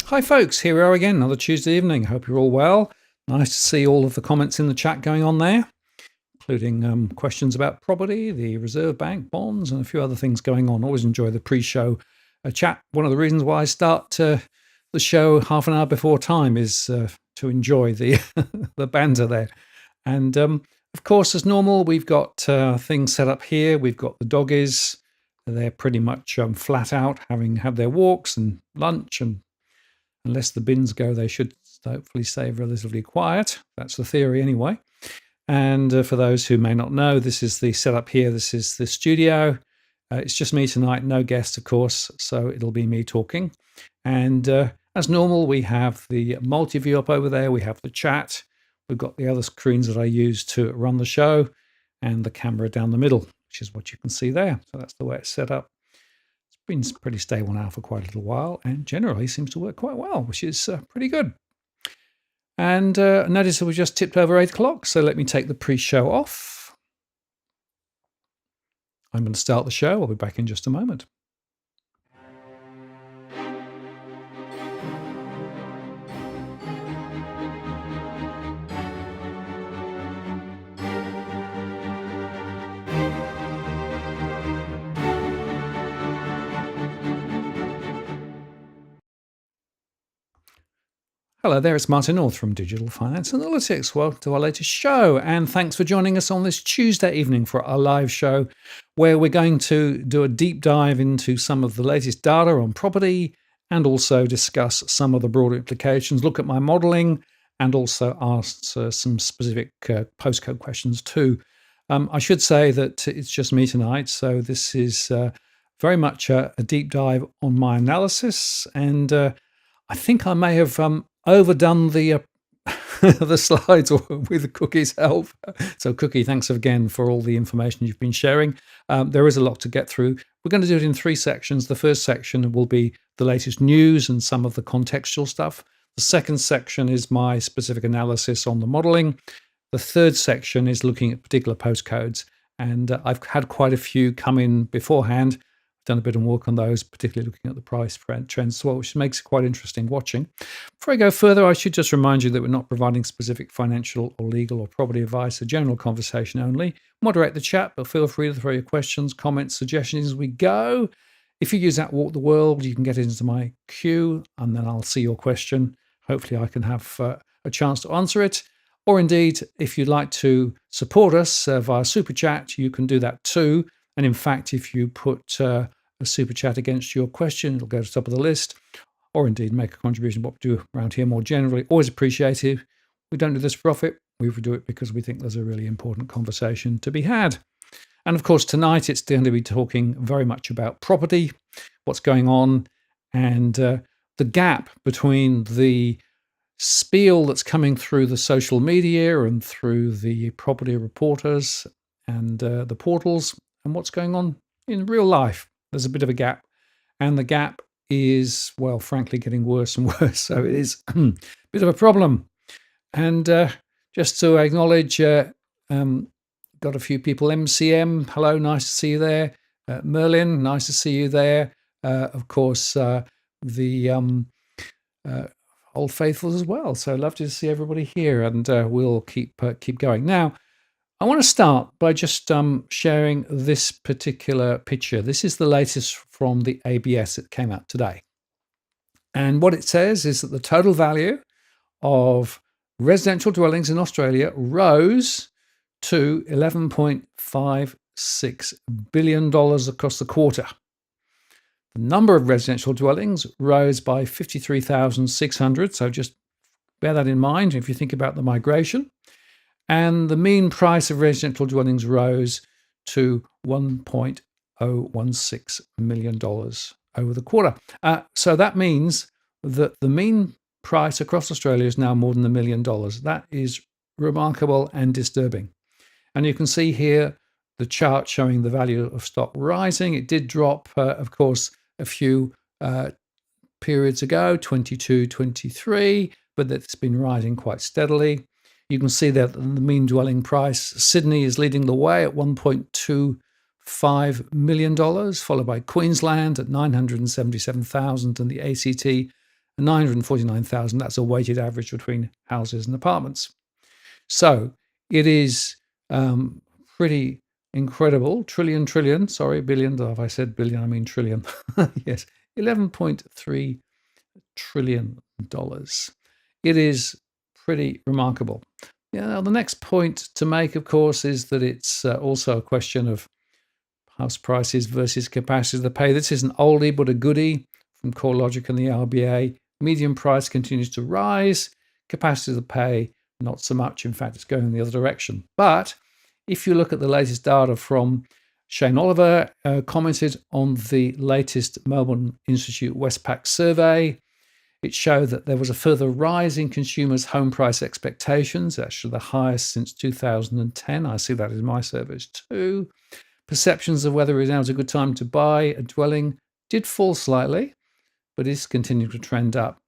Hi folks, here we are again, another Tuesday evening. Hope you're all well. Nice to see all of the comments in the chat going on there, including questions about property, the Reserve Bank, bonds, and a few other things going on. Always enjoy the pre-show chat. One of the reasons why I start the show half an hour before time is to enjoy the the banter there. And of course, as normal, we've got things set up here. We've got the doggies. They're pretty much flat out, having had their walks and lunch and unless the bins go, they should hopefully stay relatively quiet. That's the theory anyway. And for those who may not know, this is the setup here. This is the studio. It's just me tonight, no guests, of course, so it'll be me talking. And as normal, we have the multi-view up over there. We have the chat. We've got the other screens that I use to run the show, and the camera down the middle, which is what you can see there. So that's the way it's set up. It's been pretty stable now for quite a little while, and generally seems to work quite well, which is pretty good. And notice that we just tipped over 8 o'clock, so let me take the pre-show off. I'm going to start the show. I'll be back in just a moment. Hello there, it's Martin North from Digital Finance Analytics. Welcome to our latest show, and thanks for joining us on this Tuesday evening for our live show, where we're going to do a deep dive into some of the latest data on property and also discuss some of the broader implications, look at my modeling, and also ask some specific postcode questions too. I should say that it's just me tonight, so this is very much a deep dive on my analysis, and I think I may have overdone the the slides with Cookie's help. So Cookie, thanks again for all the information you've been sharing. There is a lot to get through. We're going to do it in 3 sections. The first section will be the latest news and some of the contextual stuff. The second section is my specific analysis on the modeling. The third section is looking at particular postcodes. And I've had quite a few come in beforehand. Done a bit of work on those, particularly looking at the price trends as well, which makes it quite interesting watching. Before I go further, I should just remind you that we're not providing specific financial or legal or property advice, a general conversation only. Moderate the chat, but feel free to throw your questions, comments, suggestions as we go. If you use that Walk the World, you can get into my queue, and then I'll see your question. Hopefully I can have a chance to answer it. Or indeed, if you'd like to support us via Super Chat, you can do that too. And in fact, if you put a super chat against your question, it'll go to the top of the list, or indeed make a contribution to what we do around here more generally. Always appreciated. We don't do this for profit. We do it because we think there's a really important conversation to be had. And of course, tonight it's going to be talking very much about property, what's going on, and the gap between the spiel that's coming through the social media and through the property reporters and the portals, and what's going on in real life. There's a bit of a gap, and the gap is, well, frankly, getting worse and worse. So it is a bit of a problem. And just to acknowledge, got a few people. MCM, hello, nice to see you there. Merlin, nice to see you there. Of course, the Old Faithfuls as well. So lovely to see everybody here, and we'll keep going. Now, I want to start by just sharing this particular picture. This is the latest from the ABS that came out today. And what it says is that the total value of residential dwellings in Australia rose to $11.56 billion across the quarter. The number of residential dwellings rose by 53,600. So just bear that in mind if you think about the migration. And the mean price of residential dwellings rose to $1.016 million over the quarter. So that means that the mean price across Australia is now more than $1 million. That is remarkable and disturbing. And you can see here the chart showing the value of stock rising. It did drop, of course, a few periods ago, 22, 23, but it's been rising quite steadily. You can see that the mean dwelling price, Sydney is leading the way at $1.25 million, followed by Queensland at $977,000 and the ACT at $949,000. That's a weighted average between houses and apartments. So it is pretty incredible. Billion. If I said billion, I mean trillion. Yes, $11.3 trillion. It is pretty remarkable. Yeah, the next point to make, of course, is that it's also a question of house prices versus capacity to pay. This is an oldie but a goodie from CoreLogic and the RBA. Median price continues to rise. Capacity to pay, not so much. In fact, it's going in the other direction. But if you look at the latest data from Shane Oliver, commented on the latest Melbourne Institute Westpac survey, it showed that there was a further rise in consumers' home price expectations, actually the highest since 2010. I see that in my surveys too. Perceptions of whether now is a good time to buy a dwelling did fall slightly, but is continuing to trend up,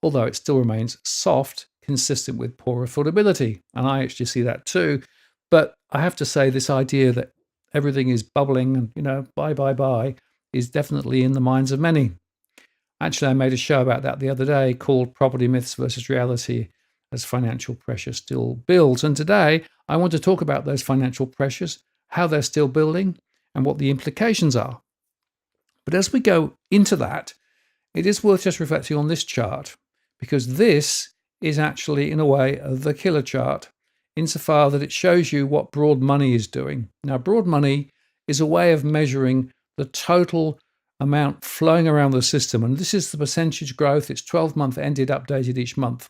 although it still remains soft, consistent with poor affordability. And I actually see that too. But I have to say, this idea that everything is bubbling and, buy, is definitely in the minds of many. Actually, I made a show about that the other day called Property Myths versus Reality as Financial Pressure Still Builds. And today, I want to talk about those financial pressures, how they're still building, and what the implications are. But as we go into that, it is worth just reflecting on this chart, because this is actually, in a way, the killer chart, insofar that it shows you what broad money is doing. Now, broad money is a way of measuring the total amount flowing around the system, and this is the percentage growth. It's 12-month ended, updated each month.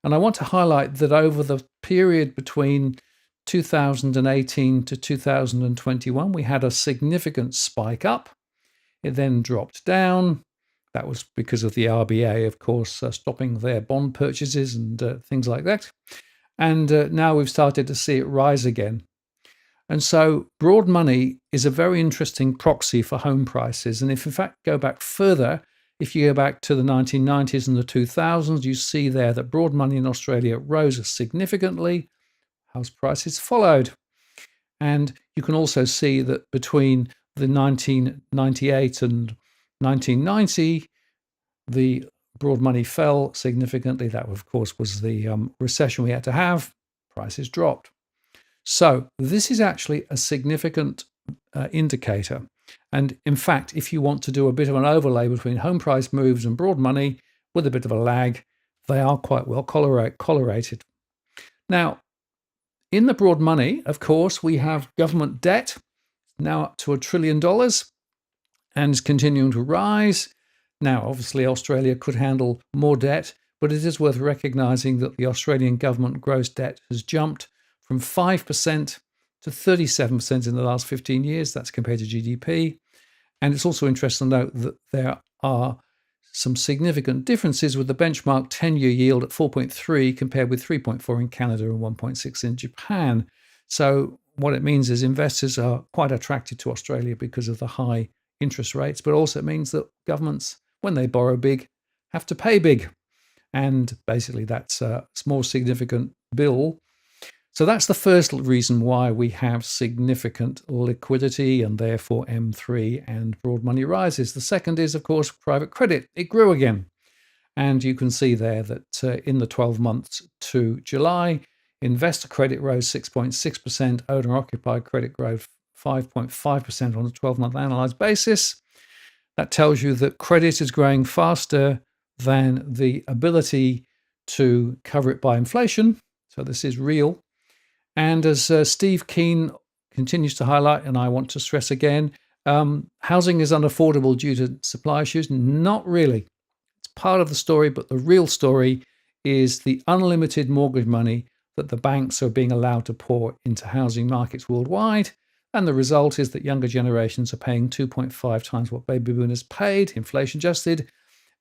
And I want to highlight that over the period between 2018 to 2021, we had a significant spike up. It then dropped down. That was because of the RBA, of course, stopping their bond purchases and things like that. And now we've started to see it rise again. And so broad money is a very interesting proxy for home prices. And if in fact go back further, if you go back to the 1990s and the 2000s, you see there that broad money in Australia rose significantly. House prices followed. And you can also see that between the 1998 and 1990, the broad money fell significantly. That, of course, was the recession we had to have. Prices dropped. So this is actually a significant indicator. And in fact, if you want to do a bit of an overlay between home price moves and broad money with a bit of a lag, they are quite well correlated. Now, in the broad money, of course, we have government debt, now up to $1 trillion and is continuing to rise. Now, obviously, Australia could handle more debt, but it is worth recognizing that the Australian government gross debt has jumped from 5% to 37% in the last 15 years. That's compared to GDP. And it's also interesting to note that there are some significant differences with the benchmark 10-year yield at 4.3 compared with 3.4 in Canada and 1.6 in Japan. So what it means is investors are quite attracted to Australia because of the high interest rates, but also it means that governments, when they borrow big, have to pay big. And basically that's a more significant bill. So that's the first reason why we have significant liquidity and therefore M3 and broad money rises. The second is, of course, private credit. It grew again. And you can see there that in the 12 months to July, investor credit rose 6.6%, owner-occupied credit growth 5.5% on a 12-month analyzed basis. That tells you that credit is growing faster than the ability to cover it by inflation. So this is real. And as Steve Keen continues to highlight, and I want to stress again, housing is unaffordable due to supply issues. Not really. It's part of the story, but the real story is the unlimited mortgage money that the banks are being allowed to pour into housing markets worldwide. And the result is that younger generations are paying 2.5 times what baby boomers paid, inflation adjusted.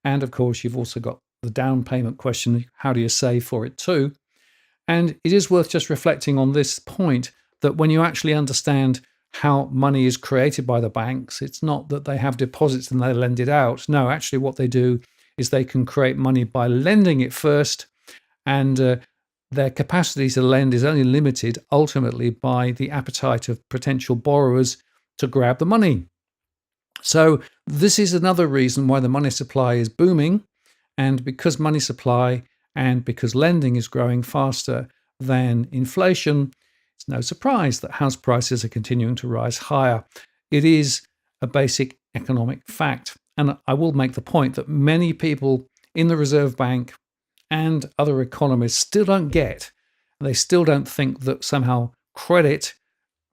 And of course, you've also got the down payment question. How do you save for it too? And it is worth just reflecting on this point that when you actually understand how money is created by the banks, it's not that they have deposits and they lend it out. No, actually what they do is they can create money by lending it first, and their capacity to lend is only limited ultimately by the appetite of potential borrowers to grab the money. So this is another reason why the money supply is booming, and because money supply and because lending is growing faster than inflation, it's no surprise that house prices are continuing to rise higher. It is a basic economic fact. And I will make the point that many people in the Reserve Bank and other economists still don't get, they still don't think that somehow credit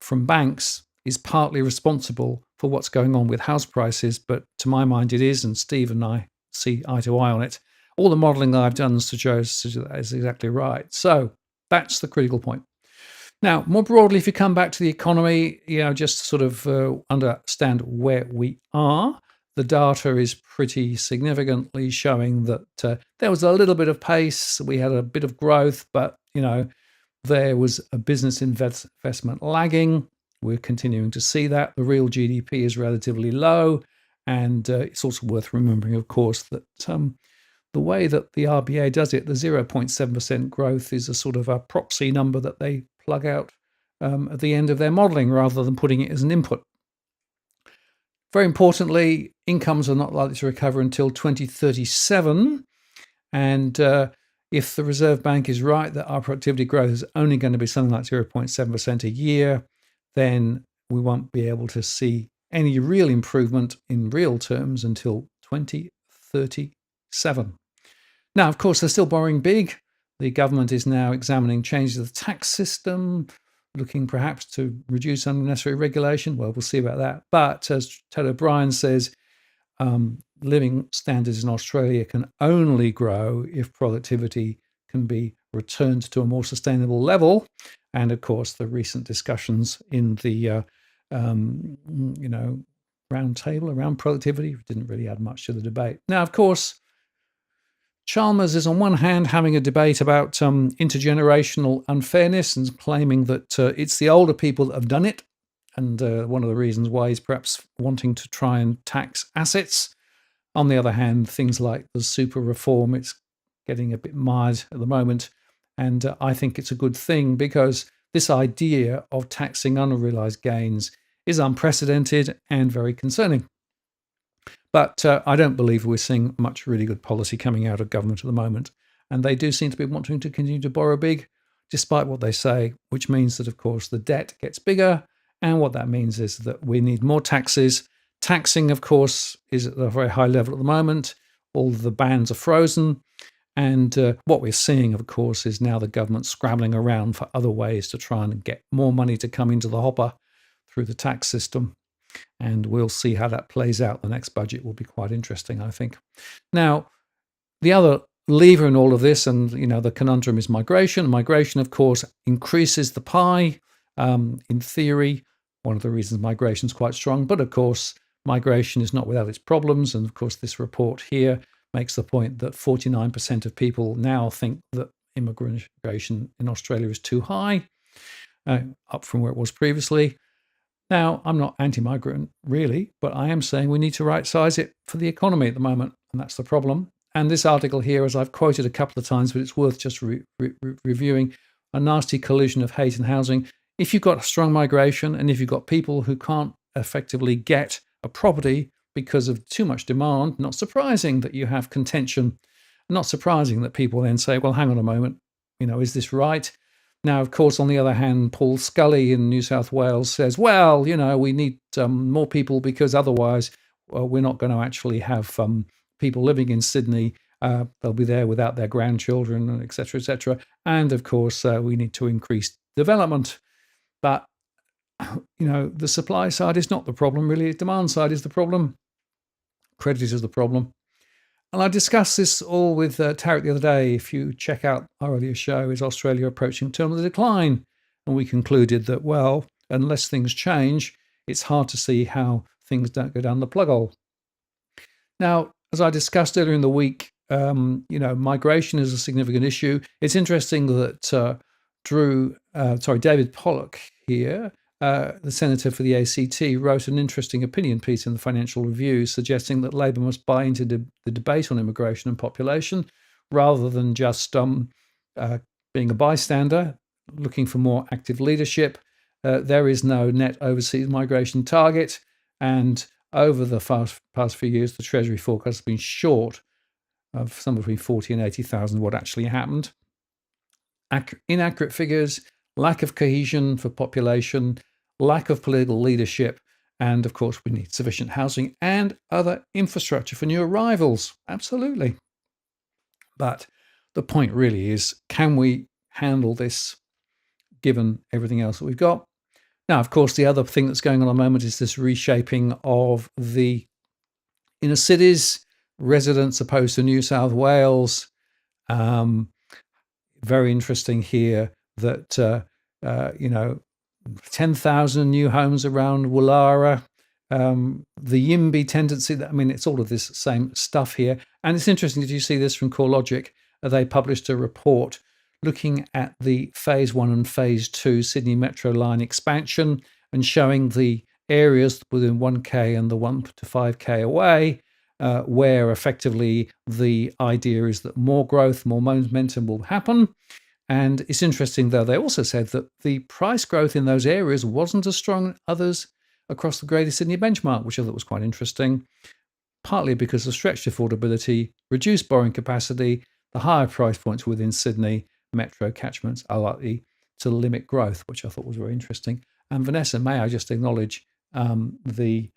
from banks is partly responsible for what's going on with house prices. But to my mind, it is, and Steve and I see eye to eye on it. all the modelling that I've done suggests that is exactly right. So that's the critical point. Now, more broadly, if you come back to the economy, just to sort of understand where we are, the data is pretty significantly showing that there was a little bit of pace. We had a bit of growth, but, there was a business investment lagging. We're continuing to see that. The real GDP is relatively low. And it's also worth remembering, of course, that the way that the RBA does it, the 0.7% growth is a sort of a proxy number that they plug out at the end of their modelling rather than putting it as an input. Very importantly, incomes are not likely to recover until 2037. And if the Reserve Bank is right that our productivity growth is only going to be something like 0.7% a year, then we won't be able to see any real improvement in real terms until 2037. Now, of course, they're still borrowing big. The government is now examining changes to the tax system, looking perhaps to reduce unnecessary regulation. Well, we'll see about that. But as Ted O'Brien says, living standards in Australia can only grow if productivity can be returned to a more sustainable level. And of course, the recent discussions in the round table around productivity didn't really add much to the debate. Now, of course, Chalmers is on one hand having a debate about intergenerational unfairness and claiming that it's the older people that have done it. And one of the reasons why he's perhaps wanting to try and tax assets. On the other hand, things like the super reform, it's getting a bit mired at the moment. And I think it's a good thing because this idea of taxing unrealized gains is unprecedented and very concerning. But I don't believe we're seeing much really good policy coming out of government at the moment. And they do seem to be wanting to continue to borrow big, despite what they say, which means that, of course, the debt gets bigger. And what that means is that we need more taxes. Taxing, of course, is at a very high level at the moment. All of the bans are frozen. And what we're seeing, of course, is now the government scrabbling around for other ways to try and get more money to come into the hopper through the tax system. And we'll see how that plays out. The next budget will be quite interesting, I think. Now, the other lever in all of this, and the conundrum is migration. Migration, of course, increases the pie. In theory, one of the reasons migration is quite strong. But of course, migration is not without its problems. And of course, this report here makes the point that 49% of people now think that immigration in Australia is too high, up from where it was previously. Now, I'm not anti-migrant, really, but I am saying we need to right-size it for the economy at the moment, and that's the problem. And this article here, as I've quoted a couple of times, but it's worth just reviewing, a nasty collision of hate and housing. If you've got strong migration and if you've got people who can't effectively get a property because of too much demand, not surprising that you have contention. Not surprising that people then say, well, hang on a moment, is this right? Now, of course, on the other hand, Paul Scully in New South Wales says, well, we need more people because otherwise we're not going to actually have people living in Sydney. They'll be there without their grandchildren, et cetera, et cetera. And of course, we need to increase development. But, the supply side is not the problem, really. The demand side is the problem. Credit is the problem. And I discussed this all with Tarek the other day. If you check out our earlier show, is Australia approaching terminal decline? And we concluded that, well, unless things change, it's hard to see how things don't go down the plug hole. Now, as I discussed earlier in the week, migration is a significant issue. It's interesting that David Pollock here, the senator for the ACT, wrote an interesting opinion piece in the Financial Review suggesting that Labor must buy into the debate on immigration and population rather than just being a bystander, looking for more active leadership. There is no net overseas migration target. And over the past few years, the Treasury forecast has been short of somewhere between 40 and 80,000 what actually happened. Inaccurate figures, lack of cohesion for population, lack of political leadership, and of course we need sufficient housing and other infrastructure for new arrivals. Absolutely. But the point really is, can we handle this given everything else that we've got? Now, of course, the other thing that's going on at the moment is this reshaping of the inner cities. residents opposed to New South Wales. Very interesting here that, 10,000 new homes around Woollahra. The YIMBY tendency, it's all of this same stuff here. And it's interesting, did you see this from CoreLogic? They published a report looking at the phase 1 and phase 2 Sydney Metro line expansion and showing the areas within 1K and the 1 to 5K away, where effectively the idea is that more growth, more momentum will happen. And it's interesting, though, they also said that the price growth in those areas wasn't as strong as others across the Greater Sydney benchmark, which I thought was quite interesting, partly because of stretched affordability, reduced borrowing capacity, the higher price points within Sydney metro catchments are likely to limit growth, which I thought was very interesting. And Vanessa, may I just acknowledge the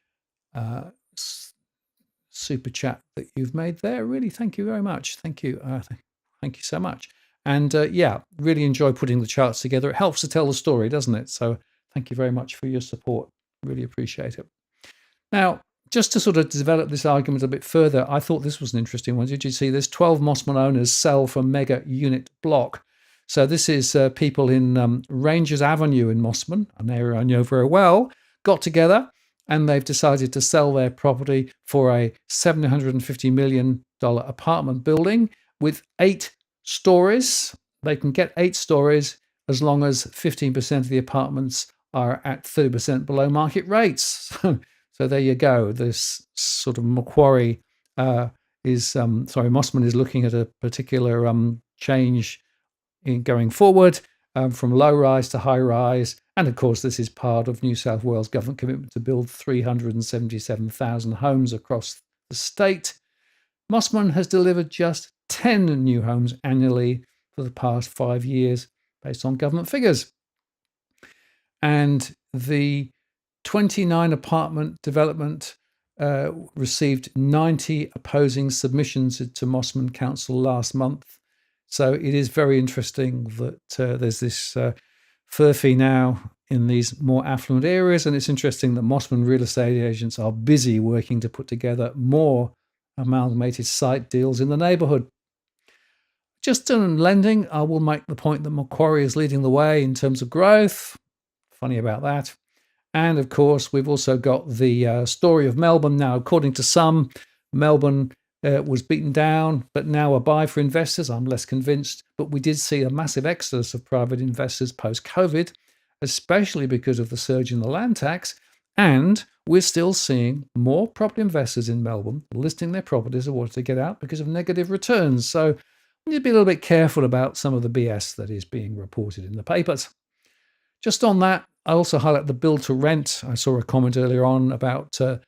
super chat that you've made there? Really, thank you very much. Thank you. Thank you so much. And really enjoy putting the charts together. It helps to tell the story, doesn't it? So thank you very much for your support. Really appreciate it. Now, just to sort of develop this argument a bit further, I thought this was an interesting one. Did you see this? 12 Mossman owners sell for mega unit block. So this is people in Rangers Avenue in Mossman, an area I know very well, got together and they've decided to sell their property for a $750 million apartment building with 8 stories. They can get 8 stories as long as 15% of the apartments are at 30% below market rates. So there you go. This sort of Mossman is looking at a particular change in going forward from low rise to high rise. And of course, this is part of New South Wales government commitment to build 377,000 homes across the state. Mossman has delivered just 10 new homes annually for the past 5 years based on government figures. And the 29 apartment development received 90 opposing submissions to Mossman Council last month. So it is very interesting that there's this furphy now in these more affluent areas. And it's interesting that Mossman real estate agents are busy working to put together more amalgamated site deals in the neighbourhood. Just on lending, I will make the point that Macquarie is leading the way in terms of growth. Funny about that. And of course, we've also got the story of Melbourne. Now, according to some, Melbourne was beaten down, but now a buy for investors. I'm less convinced, but we did see a massive exodus of private investors post-COVID, especially because of the surge in the land tax. And we're still seeing more property investors in Melbourne listing their properties and wanting to get out because of negative returns. So we need to be a little bit careful about some of the BS that is being reported in the papers. Just on that, I also highlight the build to rent. I saw a comment earlier on about the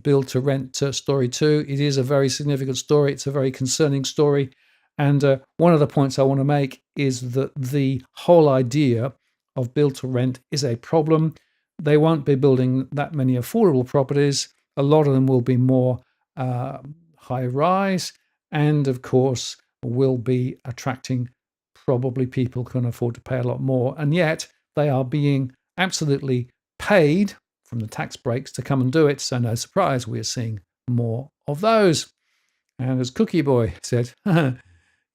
build to rent story too. It is a very significant story. It's a very concerning story. And one of the points I want to make is that the whole idea of build to rent is a problem. They won't be building that many affordable properties. A lot of them will be more high rise, and of course will be attracting probably people who can afford to pay a lot more. And yet they are being absolutely paid from the tax breaks to come and do it. So no surprise, we're seeing more of those. And as Cookie Boy said,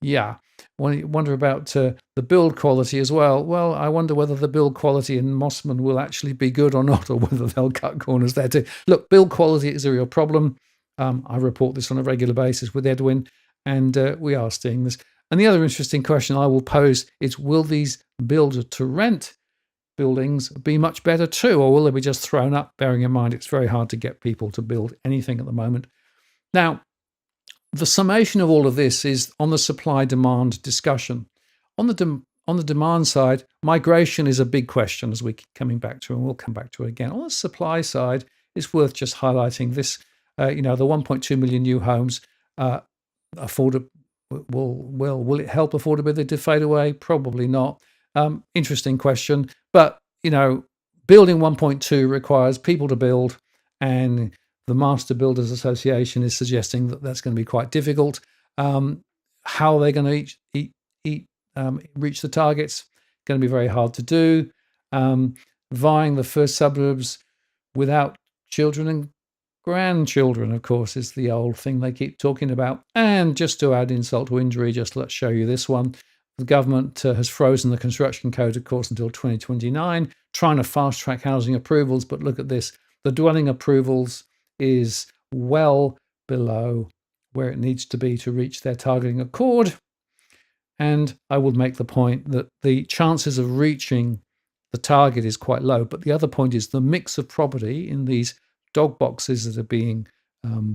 yeah, wonder about the build quality as well. Well, I wonder whether the build quality in Mossman will actually be good or not, or whether they'll cut corners there too. Look, build quality is a real problem. I report this on a regular basis with Edwin, and we are seeing this. And the other interesting question I will pose is, will these build to rent buildings be much better too, or will they be just thrown up, bearing in mind it's very hard to get people to build anything at the moment? Now, the summation of all of this is on the supply-demand discussion. On the demand side, migration is a big question, as we keep coming back to, and we'll come back to it again. On the supply side, it's worth just highlighting this. The 1.2 million new homes will it help affordability to fade away? Probably not. Interesting question, but building 1.2 requires people to build, and the Master Builders Association is suggesting that that's going to be quite difficult. How are they going to reach the targets? Going to be very hard to do. Vying the first suburbs without children and grandchildren, of course, is the old thing they keep talking about. And just to add insult to injury, just let's show you this one. The government has frozen the construction code, of course, until 2029, trying to fast track housing approvals. But look at this. The dwelling approvals is well below where it needs to be to reach their targeting accord. And I would make the point that the chances of reaching the target is quite low. But the other point is the mix of property in these dog boxes that are being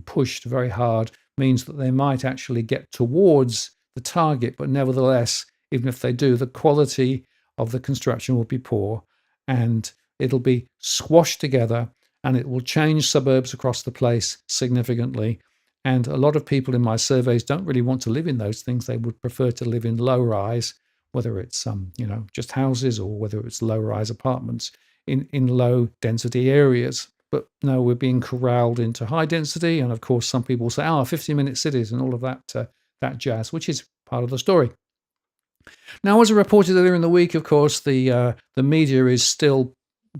pushed very hard means that they might actually get towards the target. But nevertheless, even if they do, the quality of the construction will be poor and it'll be squashed together and it will change suburbs across the place significantly. And a lot of people in my surveys don't really want to live in those things. They would prefer to live in low-rise, whether it's just houses or whether it's low-rise apartments in low-density areas. But no, we're being corralled into high density. And of course, some people say, 50-minute cities and all of that jazz, which is part of the story. Now, as I reported earlier in the week, of course, the media is still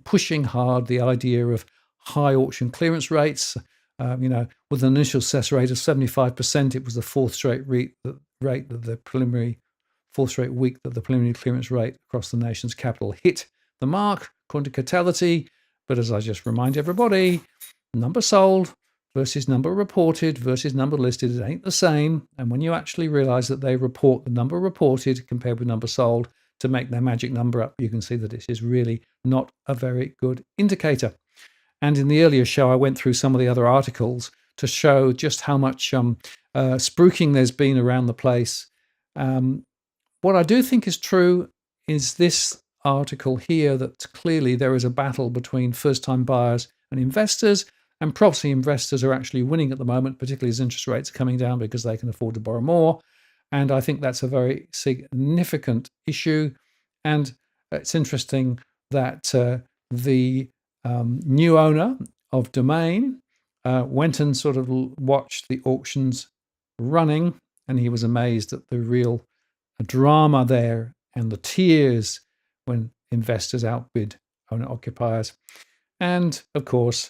pushing hard the idea of high auction clearance rates. With an initial cess rate of 75%, it was the fourth straight week that the preliminary clearance rate across the nation's capital hit the mark, according to Catality. But as I just remind everybody, number sold versus number reported versus number listed, it ain't the same. And when you actually realize that they report the number reported compared with number sold to make their magic number up, you can see that this is really not a very good indicator. And in the earlier show, I went through some of the other articles to show just how much spruiking there's been around the place. What I do think is true is this article here, that clearly there is a battle between first-time buyers and investors, and property investors are actually winning at the moment, particularly as interest rates are coming down because they can afford to borrow more. And I think that's a very significant issue. And it's interesting that the new owner of Domain went and sort of watched the auctions running, and he was amazed at the real drama there and the tears when investors outbid owner-occupiers. And of course,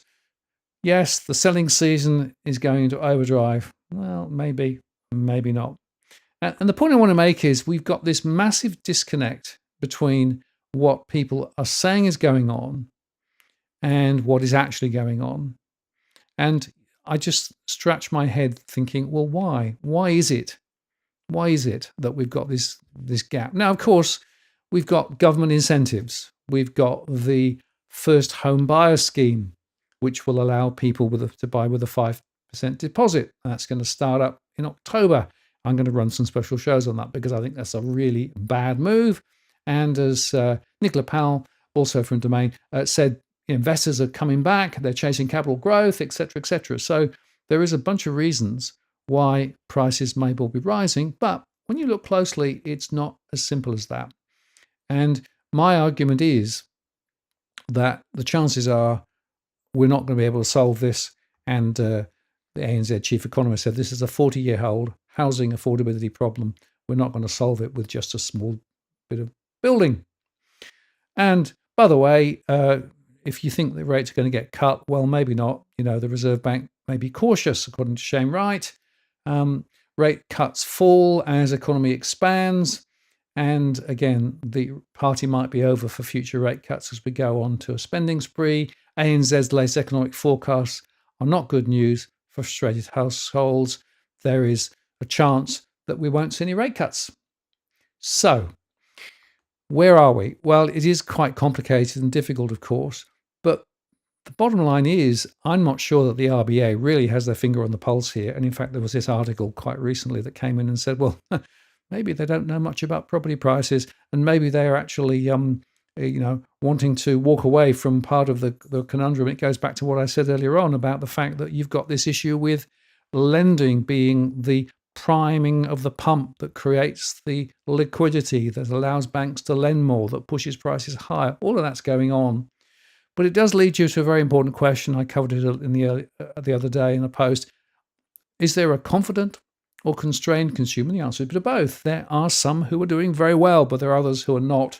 yes, the selling season is going into overdrive. Well, maybe not. And the point I want to make is we've got this massive disconnect between what people are saying is going on and what is actually going on. And I just scratch my head thinking, well, why? Why is it? Why is it that we've got this gap? Now, of course, we've got government incentives. We've got the first home buyer scheme, which will allow people to buy with a 5% deposit. That's going to start up in October. I'm going to run some special shows on that because I think that's a really bad move. And as Nicola Powell, also from Domain, said, investors are coming back, they're chasing capital growth, etc., etc. So there is a bunch of reasons why prices may well be rising, but when you look closely, it's not as simple as that. And my argument is that the chances are we're not going to be able to solve this. And the ANZ chief economist said this is a 40-year-old housing affordability problem. We're not going to solve it with just a small bit of building. And by the way, if you think the rates are going to get cut, well, maybe not. The Reserve Bank may be cautious, according to Shane Wright. Rate cuts fall as economy expands. And again, the party might be over for future rate cuts as we go on to a spending spree. ANZ's latest economic forecasts are not good news for frustrated households. There is a chance that we won't see any rate cuts. So, where are we? Well, it is quite complicated and difficult, of course, but the bottom line is I'm not sure that the RBA really has their finger on the pulse here. And in fact, there was this article quite recently that came in and said, well, maybe they don't know much about property prices, and maybe they're actually, wanting to walk away from part of the conundrum. It goes back to what I said earlier on about the fact that you've got this issue with lending being the priming of the pump that creates the liquidity that allows banks to lend more, that pushes prices higher. All of that's going on. But it does lead you to a very important question. I covered it in the other day in a post. Is there a confident or constrained consumer? The answer is a bit of both. There are some who are doing very well, but there are others who are not.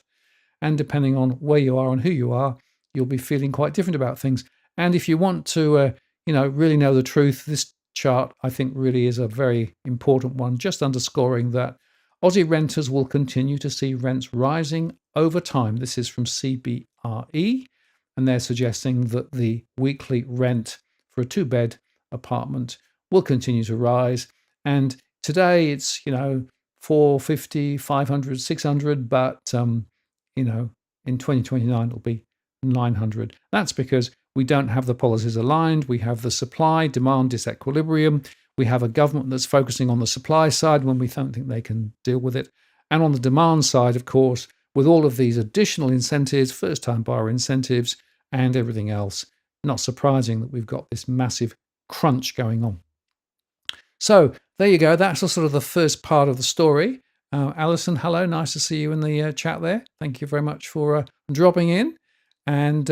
And depending on where you are and who you are, you'll be feeling quite different about things. And if you want to really know the truth, this chart, I think, really is a very important one, just underscoring that Aussie renters will continue to see rents rising over time. This is from CBRE, and they're suggesting that the weekly rent for a two-bed apartment will continue to rise. And today it's, 450, 500, 600, but, in 2029 it'll be 900. That's because we don't have the policies aligned. We have the supply-demand disequilibrium. We have a government that's focusing on the supply side when we don't think they can deal with it. And on the demand side, of course, with all of these additional incentives, first-time buyer incentives, and everything else, not surprising that we've got this massive crunch going on. So there you go. That's sort of the first part of the story. Alison, hello. Nice to see you in the chat there. Thank you very much for dropping in. And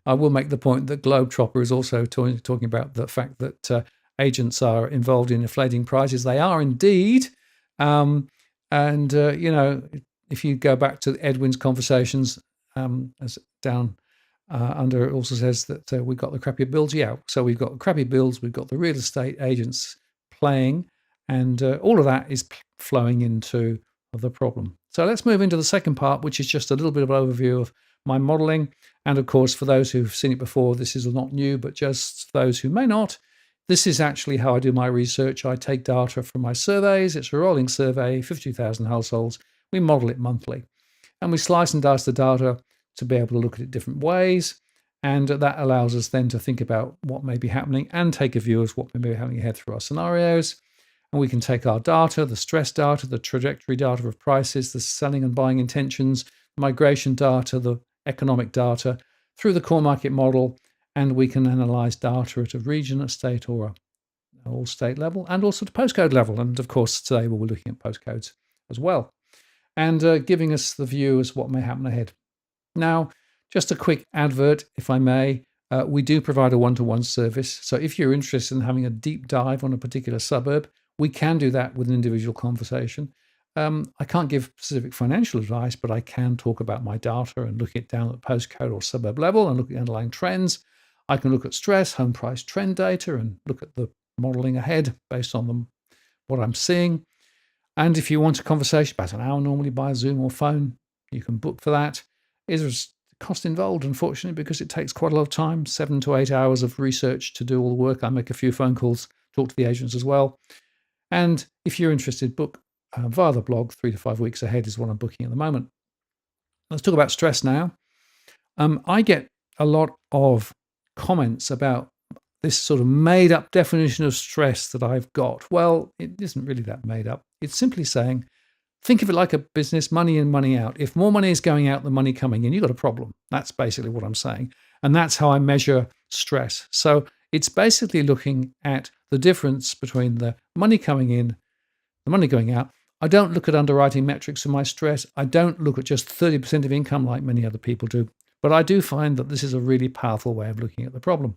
I will make the point that Globetrotter is also talking about the fact that agents are involved in inflating prices. They are indeed. If you go back to Edwin's conversations, as down under, it also says that we've got the crappy bills. Yeah, so we've got crappy bills, we've got the real estate agents playing, and all of that is flowing into the problem. So let's move into the second part, which is just a little bit of an overview of my modeling. And of course, for those who've seen it before, this is not new, but just those who may not, this is actually how I do my research. I take data from my surveys. It's a rolling survey, 50,000 households. We model it monthly. And we slice and dice the data to be able to look at it different ways. And that allows us then to think about what may be happening and take a view of what may be happening ahead through our scenarios. And we can take our data, the stress data, the trajectory data of prices, the selling and buying intentions, migration data, the economic data through the core market model, and we can analyze data at a region, a state, or a all state level, and also the postcode level. And of course, today we'll be looking at postcodes as well, and giving us the view as what may happen ahead. Now, just a quick advert, if I may. We do provide a one-to-one service. So if you're interested in having a deep dive on a particular suburb, we can do that with an individual conversation. I can't give specific financial advice, but I can talk about my data and look it down at postcode or suburb level and look at the underlying trends. I can look at stress, home price trend data, and look at the modeling ahead based on what I'm seeing. And if you want a conversation, about an hour normally by Zoom or phone, you can book for that. There's cost involved, unfortunately, because it takes quite a lot of time, 7 to 8 hours of research to do all the work. I make a few phone calls, talk to the agents as well. And if you're interested, book via the blog. 3 to 5 weeks ahead is what I'm booking at the moment. Let's talk about stress now. I get a lot of comments about this sort of made-up definition of stress that I've got. Well, it isn't really that made up. It's simply saying, think of it like a business, money in, money out. If more money is going out than money coming in, you've got a problem. That's basically what I'm saying. And that's how I measure stress. So it's basically looking at the difference between the money coming in, the money going out. I don't look at underwriting metrics for my stress. I don't look at just 30% of income like many other people do. But I do find that this is a really powerful way of looking at the problem.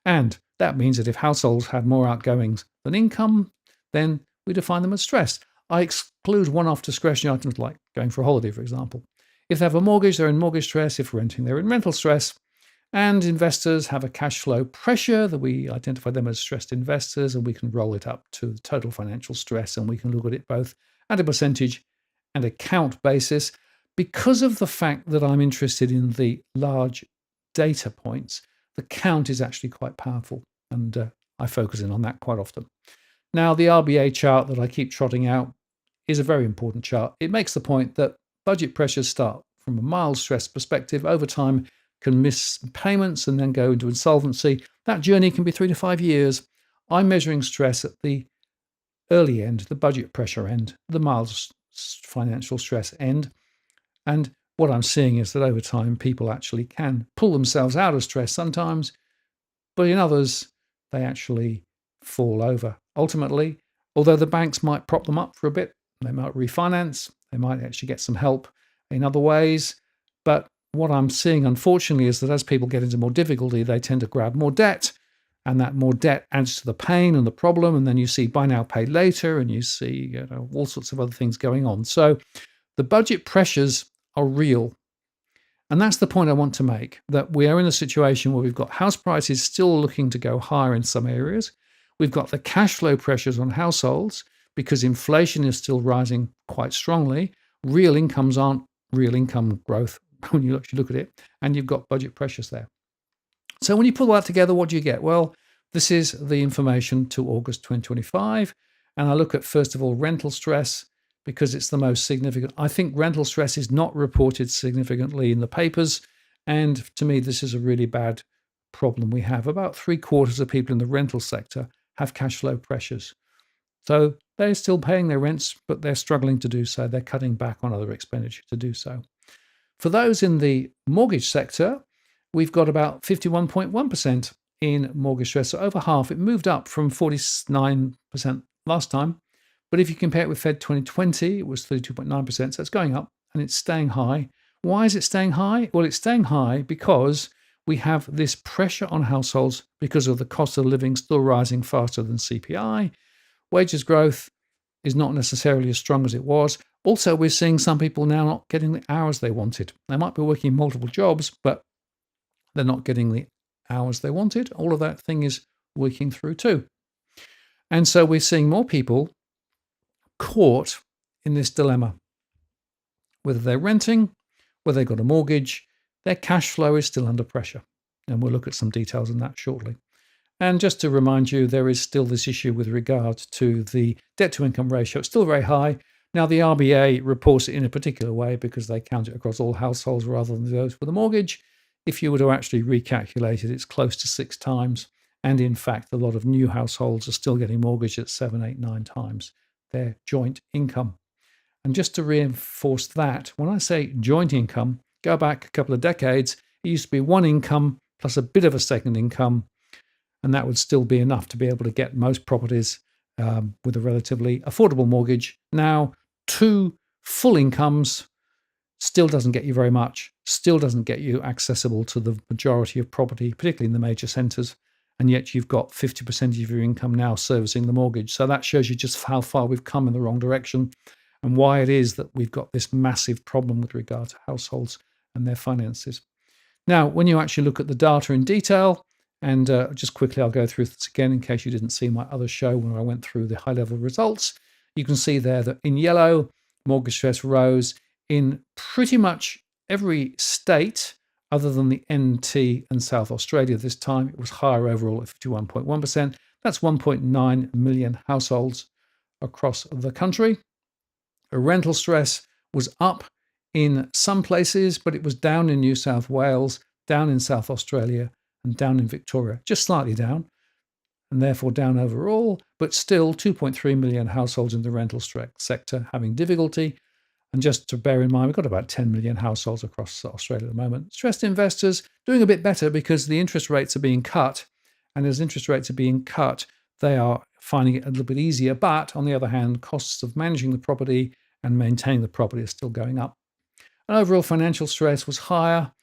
And that means that if households had more outgoings than income, then we define them as stress. I exclude one-off discretionary items like going for a holiday, for example. If they have a mortgage, they're in mortgage stress. If renting, they're in rental stress. And investors have a cash flow pressure that we identify them as stressed investors, and we can roll it up to the total financial stress, and we can look at it both at a percentage and a count basis. Because of the fact that I'm interested in the large data points, the count is actually quite powerful, and I focus in on that quite often. Now, the RBA chart that I keep trotting out is a very important chart. It makes the point that budget pressures start from a mild stress perspective. Over time, can miss payments and then go into insolvency. That journey can be 3 to 5 years. I'm measuring stress at the early end, the budget pressure end, the mild financial stress end. And what I'm seeing is that over time, people actually can pull themselves out of stress sometimes, but in others, they actually fall over. Ultimately, although the banks might prop them up for a bit, they might refinance, they might actually get some help in other ways. But what I'm seeing, unfortunately, is that as people get into more difficulty, they tend to grab more debt, and that more debt adds to the pain and the problem. And then you see buy now, pay later, and you see all sorts of other things going on. So the budget pressures are real. And that's the point I want to make, that we are in a situation where we've got house prices still looking to go higher in some areas. We've got the cash flow pressures on households because inflation is still rising quite strongly. Real incomes aren't real income growth when you actually look at it, and you've got budget pressures there. So when you pull that together, what do you get? Well, this is the information to August 2025. And I look at, first of all, rental stress, because it's the most significant. I think rental stress is not reported significantly in the papers. And to me, this is a really bad problem we have. About 3/4 of people in the rental sector have cash flow pressures. So they're still paying their rents, but they're struggling to do so. They're cutting back on other expenditure to do so. For those in the mortgage sector, we've got about 51.1% in mortgage stress, so over half. It moved up from 49% last time. But if you compare it with Fed 2020, it was 32.9%, so it's going up and it's staying high. Why is it staying high? Well, it's staying high because we have this pressure on households because of the cost of living still rising faster than CPI. Wages growth is not necessarily as strong as it was. Also, we're seeing some people now not getting the hours they wanted. They might be working multiple jobs, but they're not getting the hours they wanted. All of that thing is working through too. And so we're seeing more people caught in this dilemma. Whether they're renting, whether they've got a mortgage, their cash flow is still under pressure. And we'll look at some details on that shortly. And just to remind you, there is still this issue with regard to the debt to income ratio. It's still very high. Now, the RBA reports it in a particular way because they count it across all households rather than those with a mortgage. If you were to actually recalculate it, it's close to 6 times. And in fact, a lot of new households are still getting mortgaged at 7, 8, 9 times their joint income. And just to reinforce that, when I say joint income, go back a couple of decades, it used to be one income plus a bit of a second income, and that would still be enough to be able to get most properties with a relatively affordable mortgage. Now, 2 full incomes still doesn't get you very much, still doesn't get you accessible to the majority of property, particularly in the major centres. And yet you've got 50% of your income now servicing the mortgage. So that shows you just how far we've come in the wrong direction and why it is that we've got this massive problem with regard to households and their finances. Now, when you actually look at the data in detail, and just quickly, I'll go through this again in case you didn't see my other show when I went through the high-level results. You can see there that in yellow, mortgage stress rose in pretty much every state other than the NT and South Australia. This time it was higher overall at 51.1%. That's 1.9 million households across the country. Rental stress was up in some places, but it was down in New South Wales, down in South Australia, and down in Victoria, just slightly down, and therefore down overall, but still 2.3 million households in the rental sector having difficulty. And just to bear in mind, we've got about 10 million households across Australia at the moment. Stressed investors doing a bit better because the interest rates are being cut. And as interest rates are being cut, they are finding it a little bit easier. But on the other hand, costs of managing the property and maintaining the property are still going up. And overall financial stress was higher,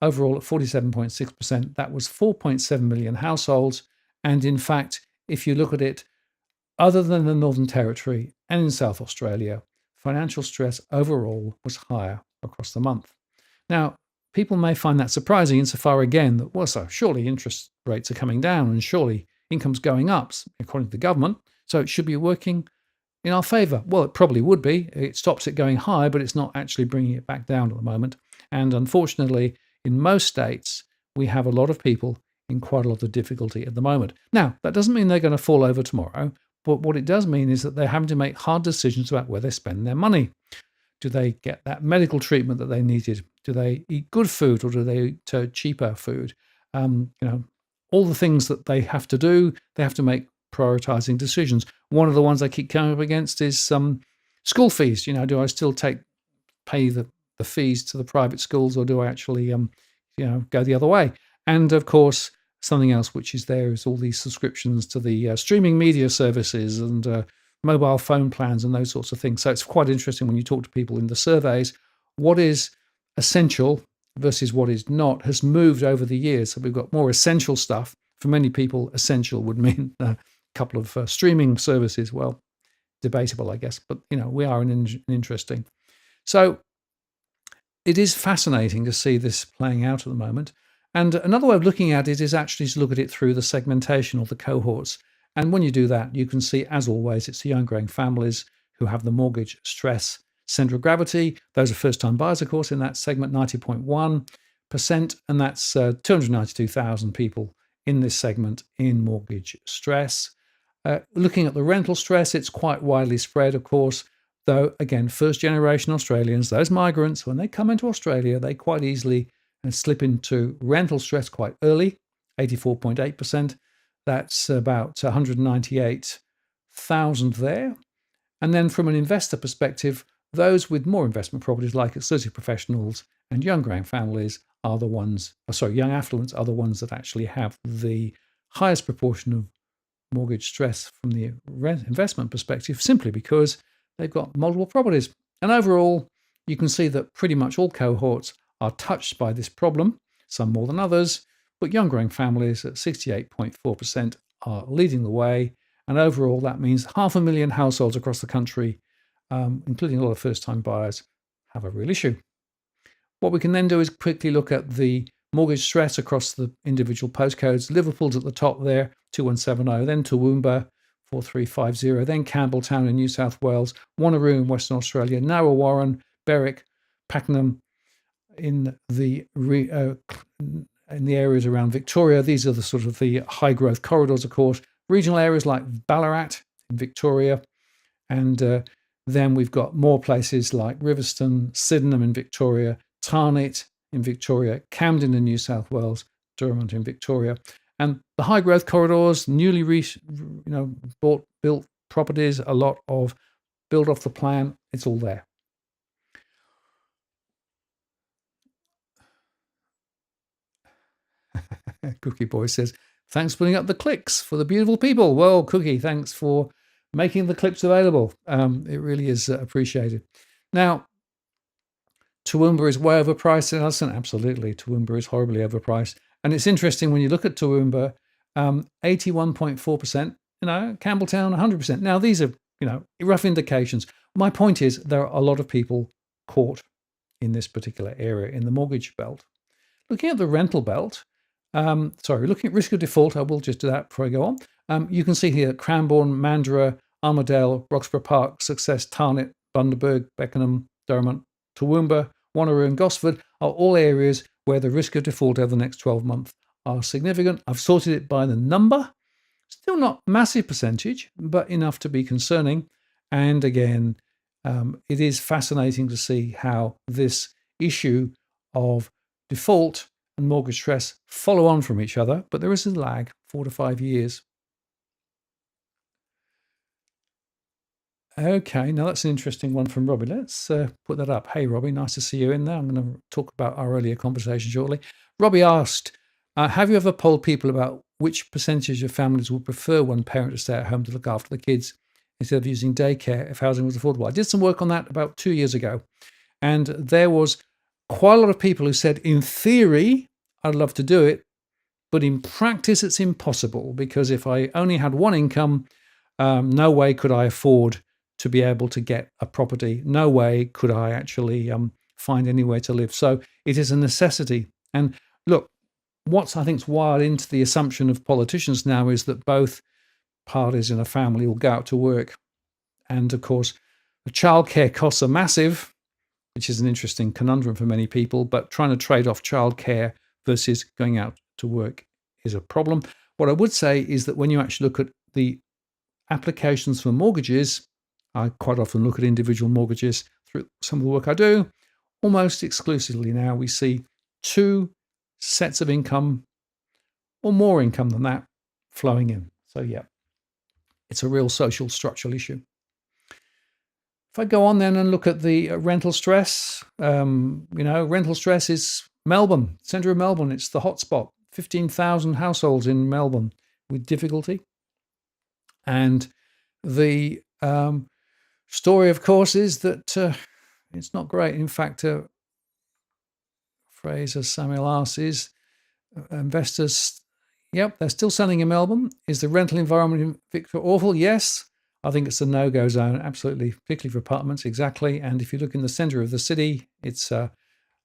overall at 47.6%. That was 4.7 million households. And in fact, if you look at it, other than the Northern Territory and in South Australia, financial stress overall was higher across the month. Now, people may find that surprising insofar again that, well, so surely interest rates are coming down and surely income's going up, according to the government, so it should be working in our favour. Well, it probably would be. It stops it going high, but it's not actually bringing it back down at the moment. And unfortunately, in most states, we have a lot of people in quite a lot of difficulty at the moment. Now, that doesn't mean they're going to fall over tomorrow. But what it does mean is that they're having to make hard decisions about where they spend their money. Do they get that medical treatment that they needed? Do they eat good food or do they eat cheaper food? All the things that they have to do, they have to make prioritizing decisions. One of the ones I keep coming up against is school fees. Do I still pay the fees to the private schools or do I actually go the other way? And of course, something else which is there is all these subscriptions to the streaming media services and mobile phone plans and those sorts of things. So it's quite interesting when you talk to people in the surveys, what is essential versus what is not has moved over the years. So we've got more essential stuff. For many people, essential would mean a couple of streaming services. Well, debatable, I guess, but we are in interesting. So it is fascinating to see this playing out at the moment. And another way of looking at it is actually to look at it through the segmentation or the cohorts. And when you do that, you can see, as always, it's the young growing families who have the mortgage stress center of gravity. Those are first-time buyers, of course, in that segment, 90.1%. And that's 292,000 people in this segment in mortgage stress. Looking at the rental stress, it's quite widely spread, of course. Though, again, first-generation Australians, those migrants, when they come into Australia, they quite easily slip into rental stress quite early, 84.8%. That's about 198,000 there. And then from an investor perspective, those with more investment properties like exclusive professionals and young growing families are the ones, young affluents are the ones that actually have the highest proportion of mortgage stress from the investment perspective, simply because they've got multiple properties. And overall, you can see that pretty much all cohorts are touched by this problem, some more than others, but young growing families at 68.4% are leading the way. And overall, that means 500,000 households across the country, including a lot of first-time buyers, have a real issue. What we can then do is quickly look at the mortgage stress across the individual postcodes. Liverpool's at the top there, 2170, then Toowoomba, 4350, then Campbelltown in New South Wales, Wanneroo in Western Australia, Narra Warren, Berwick, Pakenham in the areas around Victoria. These are the sort of the high growth corridors, of course. Regional areas like Ballarat in Victoria, and then we've got more places like Riverstone, Sydenham in Victoria, Tarnit in Victoria, Camden in New South Wales, Derwent in Victoria. And the high growth corridors, newly built properties, a lot of build off the plan, it's all there. Cookie Boy says, thanks for putting up the clicks for the beautiful people. Well, Cookie, thanks for making the clips available. It really is appreciated. Now, Toowoomba is way overpriced in Hudson. Absolutely, Toowoomba is horribly overpriced. And it's interesting when you look at Toowoomba, 81.4%, Campbelltown, 100%. Now, these are, rough indications. My point is there are a lot of people caught in this particular area in the mortgage belt. Looking at the rental belt, looking at risk of default, I will just do that before I go on. You can see here Cranbourne, Mandurah, Armidale, Roxburgh Park, Success, Tarnit, Bundaberg, Beckenham, Derwent, Toowoomba, Wanneroo and Gosford are all areas where the risk of default over the next 12 months are significant. I've sorted it by the number. Still not massive percentage, but enough to be concerning. And again, it is fascinating to see how this issue of default and mortgage stress follow on from each other, but there is a lag, 4 to 5 years. Okay, now that's an interesting one from Robbie. Let's put that up. Hey, Robbie, nice to see you in there. I'm going to talk about our earlier conversation shortly. Robbie asked, have you ever polled people about which percentage of families would prefer one parent to stay at home to look after the kids instead of using daycare if housing was affordable? I did some work on that about 2 years ago, and there was quite a lot of people who said, in theory, I'd love to do it, but in practice, it's impossible because if I only had one income, no way could I afford to be able to get a property. No way could I actually find anywhere to live. So it is a necessity. And look, what's I think's wired into the assumption of politicians now is that both parties in a family will go out to work. And of course, the childcare costs are massive, which is an interesting conundrum for many people, but trying to trade off childcare versus going out to work is a problem. What I would say is that when you actually look at the applications for mortgages, I quite often look at individual mortgages through some of the work I do. Almost exclusively now we see 2 sets of income or more income than that flowing in. So yeah, it's a real social structural issue. If I go on then and look at the rental stress, rental stress is Melbourne, centre of Melbourne. It's the hotspot. 15,000 households in Melbourne with difficulty. And the story, of course, is that it's not great. In fact, Fraser Samuel asks, is investors, they're still selling in Melbourne. Is the rental environment in Victoria awful? Yes. I think it's a no-go zone, absolutely, particularly for apartments, exactly. And if you look in the centre of the city, it's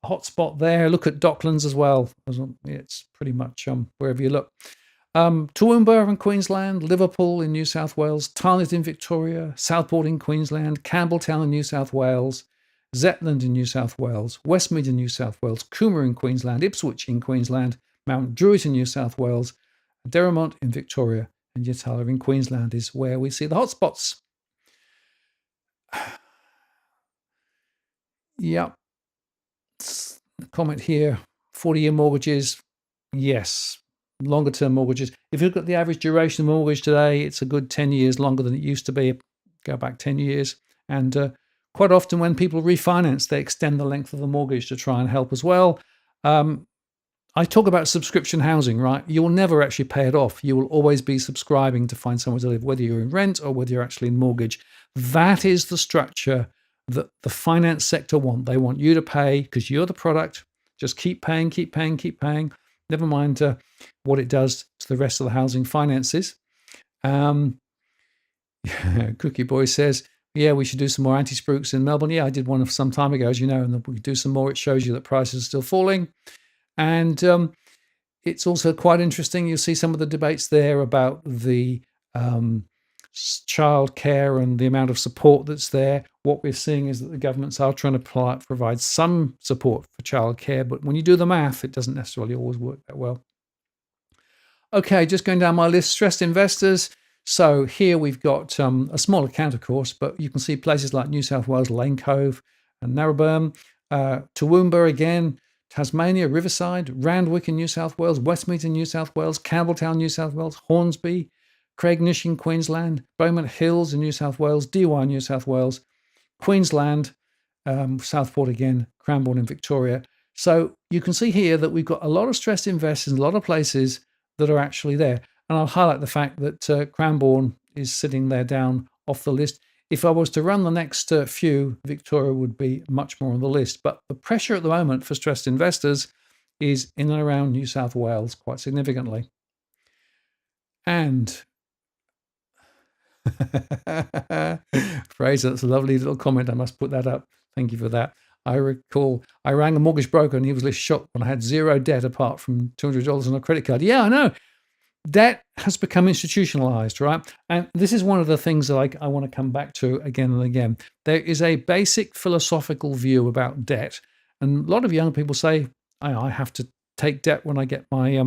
hotspot there. Look at Docklands as well. It's pretty much wherever you look. Toowoomba in Queensland, Liverpool in New South Wales, Tarneit in Victoria, Southport in Queensland, Campbelltown in New South Wales, Zetland in New South Wales, Westmead in New South Wales, Cooma in Queensland, Ipswich in Queensland, Mount Druitt in New South Wales, Derrimont in Victoria, and Yatala in Queensland is where we see the hotspots. Yep. Comment here, 40-year mortgages, yes. Longer term mortgages. If you look at the average duration of mortgage today, it's a good 10 years longer than it used to be. Go back 10 years. And quite often when people refinance, they extend the length of the mortgage to try and help as well. I talk about subscription housing, right? You'll never actually pay it off. You will always be subscribing to find somewhere to live, whether you're in rent or whether you're actually in mortgage. That is the structure that the finance sector want. They want you to pay because you're the product. Just keep paying, keep paying, keep paying. Never mind what it does to the rest of the housing finances. Cookie Boy says, yeah, we should do some more anti-spooks in Melbourne. Yeah, I did one some time ago, as you know, and we do some more. It shows you that prices are still falling. And it's also quite interesting. You'll see some of the debates there about the child care and the amount of support that's there. What we're seeing is that the governments are trying to provide some support for child care, but when you do the math, it doesn't necessarily always work that well. Okay, just going down my list, stressed investors. So here we've got a small account, of course, but you can see places like New South Wales, Lane Cove and Narrabeen, Toowoomba again, Tasmania, Riverside, Randwick in New South Wales, Westmead in New South Wales, Campbelltown, New South Wales, Hornsby, Craignish in Queensland, Beaumont Hills in New South Wales, Dee Why in New South Wales, Queensland, Southport again, Cranbourne in Victoria. So you can see here that we've got a lot of stressed investors in a lot of places that are actually there. And I'll highlight the fact that Cranbourne is sitting there down off the list. If I was to run the next few, Victoria would be much more on the list. But the pressure at the moment for stressed investors is in and around New South Wales quite significantly. And Fraser, that's a lovely little comment. I must put that up. Thank you for that. I recall I rang a mortgage broker and he was shocked when I had zero debt apart from $200 on a credit card. Yeah, I know. Debt has become institutionalized, right? And this is one of the things that I want to come back to again and again. There is a basic philosophical view about debt. And a lot of young people say, I have to take debt when I get my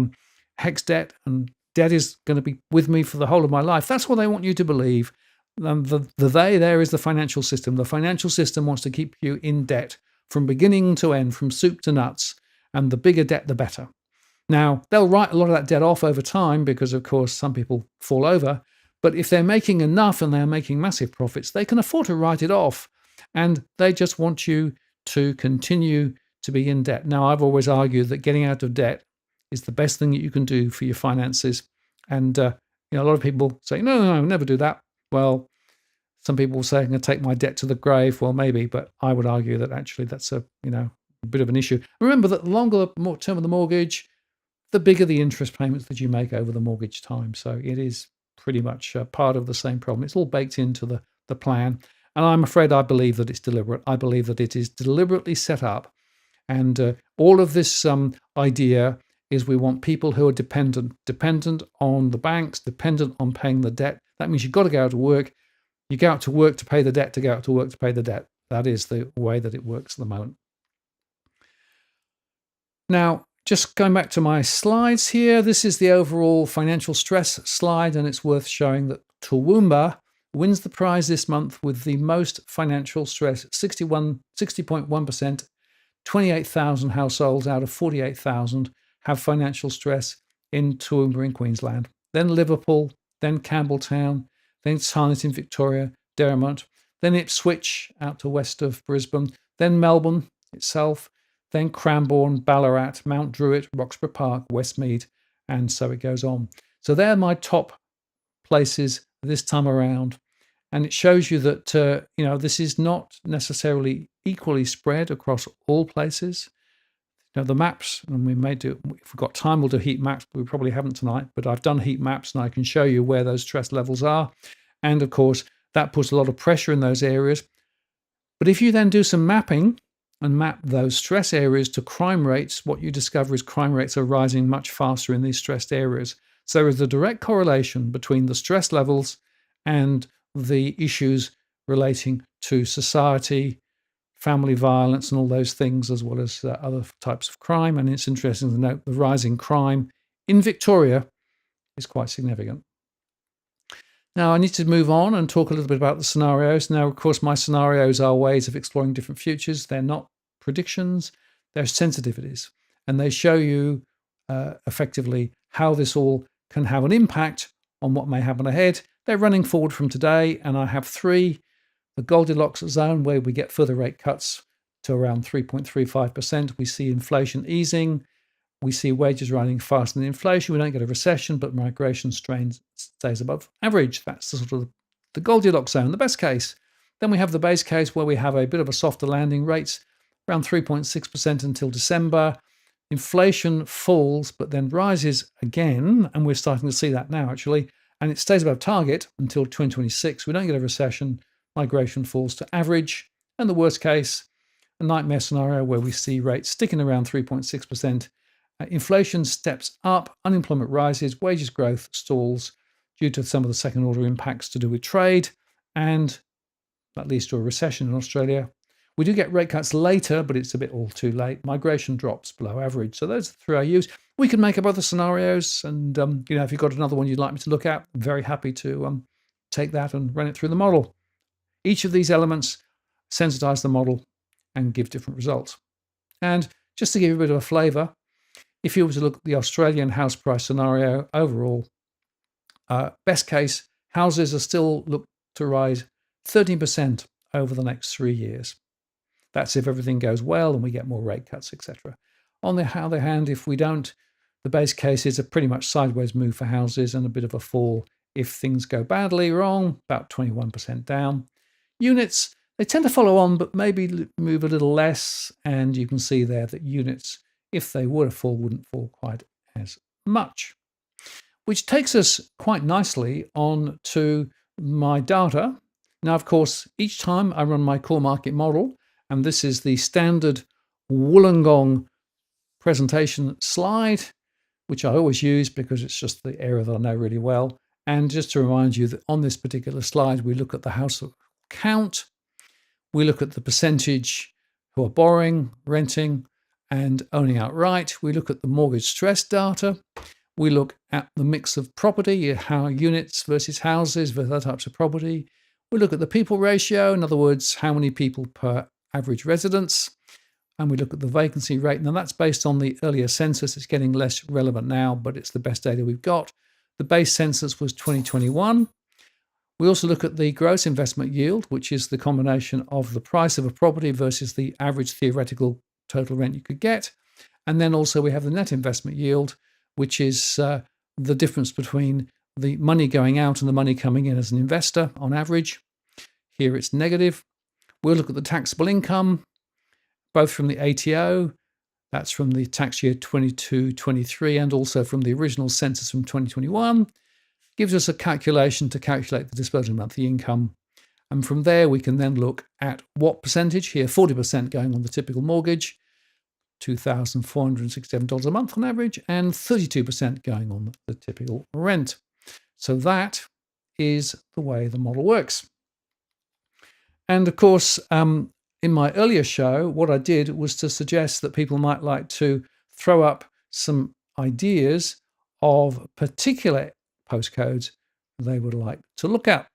HEX debt, and debt is going to be with me for the whole of my life. That's what they want you to believe. The they there is the financial system. The financial system wants to keep you in debt from beginning to end, from soup to nuts. And the bigger debt, the better. Now, they'll write a lot of that debt off over time because, of course, some people fall over. But if they're making enough and they're making massive profits, they can afford to write it off. And they just want you to continue to be in debt. Now, I've always argued that getting out of debt is the best thing that you can do for your finances. And a lot of people say, no, never do that. Well, some people say I'm going to take my debt to the grave. Well, maybe, but I would argue that actually that's a bit of an issue. Remember that the longer the term of the mortgage, the bigger the interest payments that you make over the mortgage time. So it is pretty much part of the same problem. It's all baked into the plan. And I'm afraid I believe that it's deliberate. I believe that it is deliberately set up. And all of this idea is we want people who are dependent on the banks, dependent on paying the debt. That means you've got to go out to work. You go out to work to pay the debt, to go out to work to pay the debt. That is the way that it works at the moment. Now, just going back to my slides here, this is the overall financial stress slide, and it's worth showing that Toowoomba wins the prize this month with the most financial stress, 60.1%, 28,000 households out of 48,000 have financial stress in Toowoomba in Queensland. Then Liverpool, then Campbelltown, then Tarneit in Victoria, Derrimont, then Ipswich out to west of Brisbane, then Melbourne itself, then Cranbourne, Ballarat, Mount Druitt, Roxburgh Park, Westmead, and so it goes on. So they're my top places this time around. And it shows you that, this is not necessarily equally spread across all places. The maps, and we may do, if we've got time, we'll do heat maps, but we probably haven't tonight. But I've done heat maps and I can show you where those stress levels are. And of course, that puts a lot of pressure in those areas. But if you then do some mapping, and map those stress areas to crime rates, what you discover is crime rates are rising much faster in these stressed areas. So there is a direct correlation between the stress levels and the issues relating to society, family violence, and all those things, as well as other types of crime. And it's interesting to note the rising crime in Victoria is quite significant. Now, I need to move on and talk a little bit about the scenarios. Now, of course, my scenarios are ways of exploring different futures. They're not predictions, they're sensitivities. And they show you effectively how this all can have an impact on what may happen ahead. They're running forward from today, and I have three. The Goldilocks zone, where we get further rate cuts to around 3.35%. We see inflation easing. We see wages rising faster than inflation. We don't get a recession, but migration strain stays above average. That's the sort of the Goldilocks zone, the best case. Then we have the base case, where we have a bit of a softer landing, rates around 3.6% until December. Inflation falls, but then rises again, and we're starting to see that now, actually. And it stays above target until 2026. We don't get a recession. Migration falls to average. And the worst case, a nightmare scenario where we see rates sticking around 3.6%. Inflation steps up, unemployment rises, wages growth stalls due to some of the second order impacts to do with trade, and that leads to a recession in Australia. We do get rate cuts later, but it's a bit all too late. Migration drops below average. So those are the three I use. We can make up other scenarios, and if you've got another one you'd like me to look at, I'm very happy to take that and run it through the model. Each of these elements sensitize the model and give different results. And just to give you a bit of a flavour, if you were to look at the Australian house price scenario overall, best case, houses are still looked to rise 13% over the next 3 years. That's if everything goes well and we get more rate cuts, etc. On the other hand, if we don't, the base case is a pretty much sideways move for houses and a bit of a fall if things go badly wrong, about 21% down. Units, they tend to follow on, but maybe move a little less. And you can see there that units, if they were to fall, wouldn't fall quite as much. Which takes us quite nicely on to my data. Now, of course, each time I run my core market model, and this is the standard Wollongong presentation slide, which I always use because it's just the area that I know really well. And just to remind you that on this particular slide, we look at the household count, we look at the percentage who are borrowing, renting, and owning outright. We look at the mortgage stress data. We look at the mix of property, how units versus houses versus other types of property. We look at the people ratio, in other words, how many people per average residence. And we look at the vacancy rate. Now, that's based on the earlier census. It's getting less relevant now, but it's the best data we've got. The base census was 2021. We also look at the gross investment yield, which is the combination of the price of a property versus the average theoretical total rent you could get. And then also we have the net investment yield, which is the difference between the money going out and the money coming in as an investor on average. Here it's negative. We'll look at the taxable income, both from the ATO, that's from the tax year 22-23, and also from the original census from 2021. Gives us a calculation to calculate the disposable monthly income. And from there, we can then look at what percentage, here 40% going on the typical mortgage, $2,467 a month on average, and 32% going on the typical rent. So that is the way the model works. And of course, in my earlier show, what I did was to suggest that people might like to throw up some ideas of particular postcodes they would like to look at.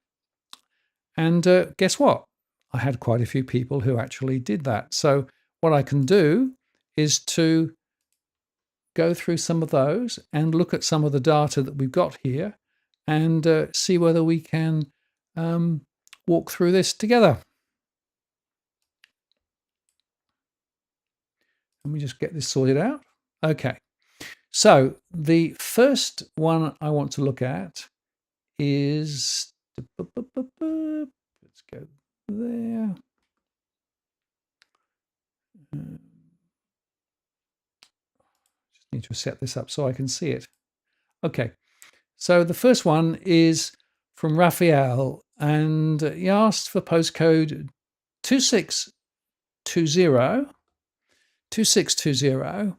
And guess what? I had quite a few people who actually did that. So what I can do is to go through some of those and look at some of the data that we've got here and see whether we can walk through this together. Let me just get this sorted out. Okay. So the first one I want to look at is, let's go there. Just need to set this up so I can see it. Okay. So the first one is from Raphael, and he asked for postcode 2620 2620,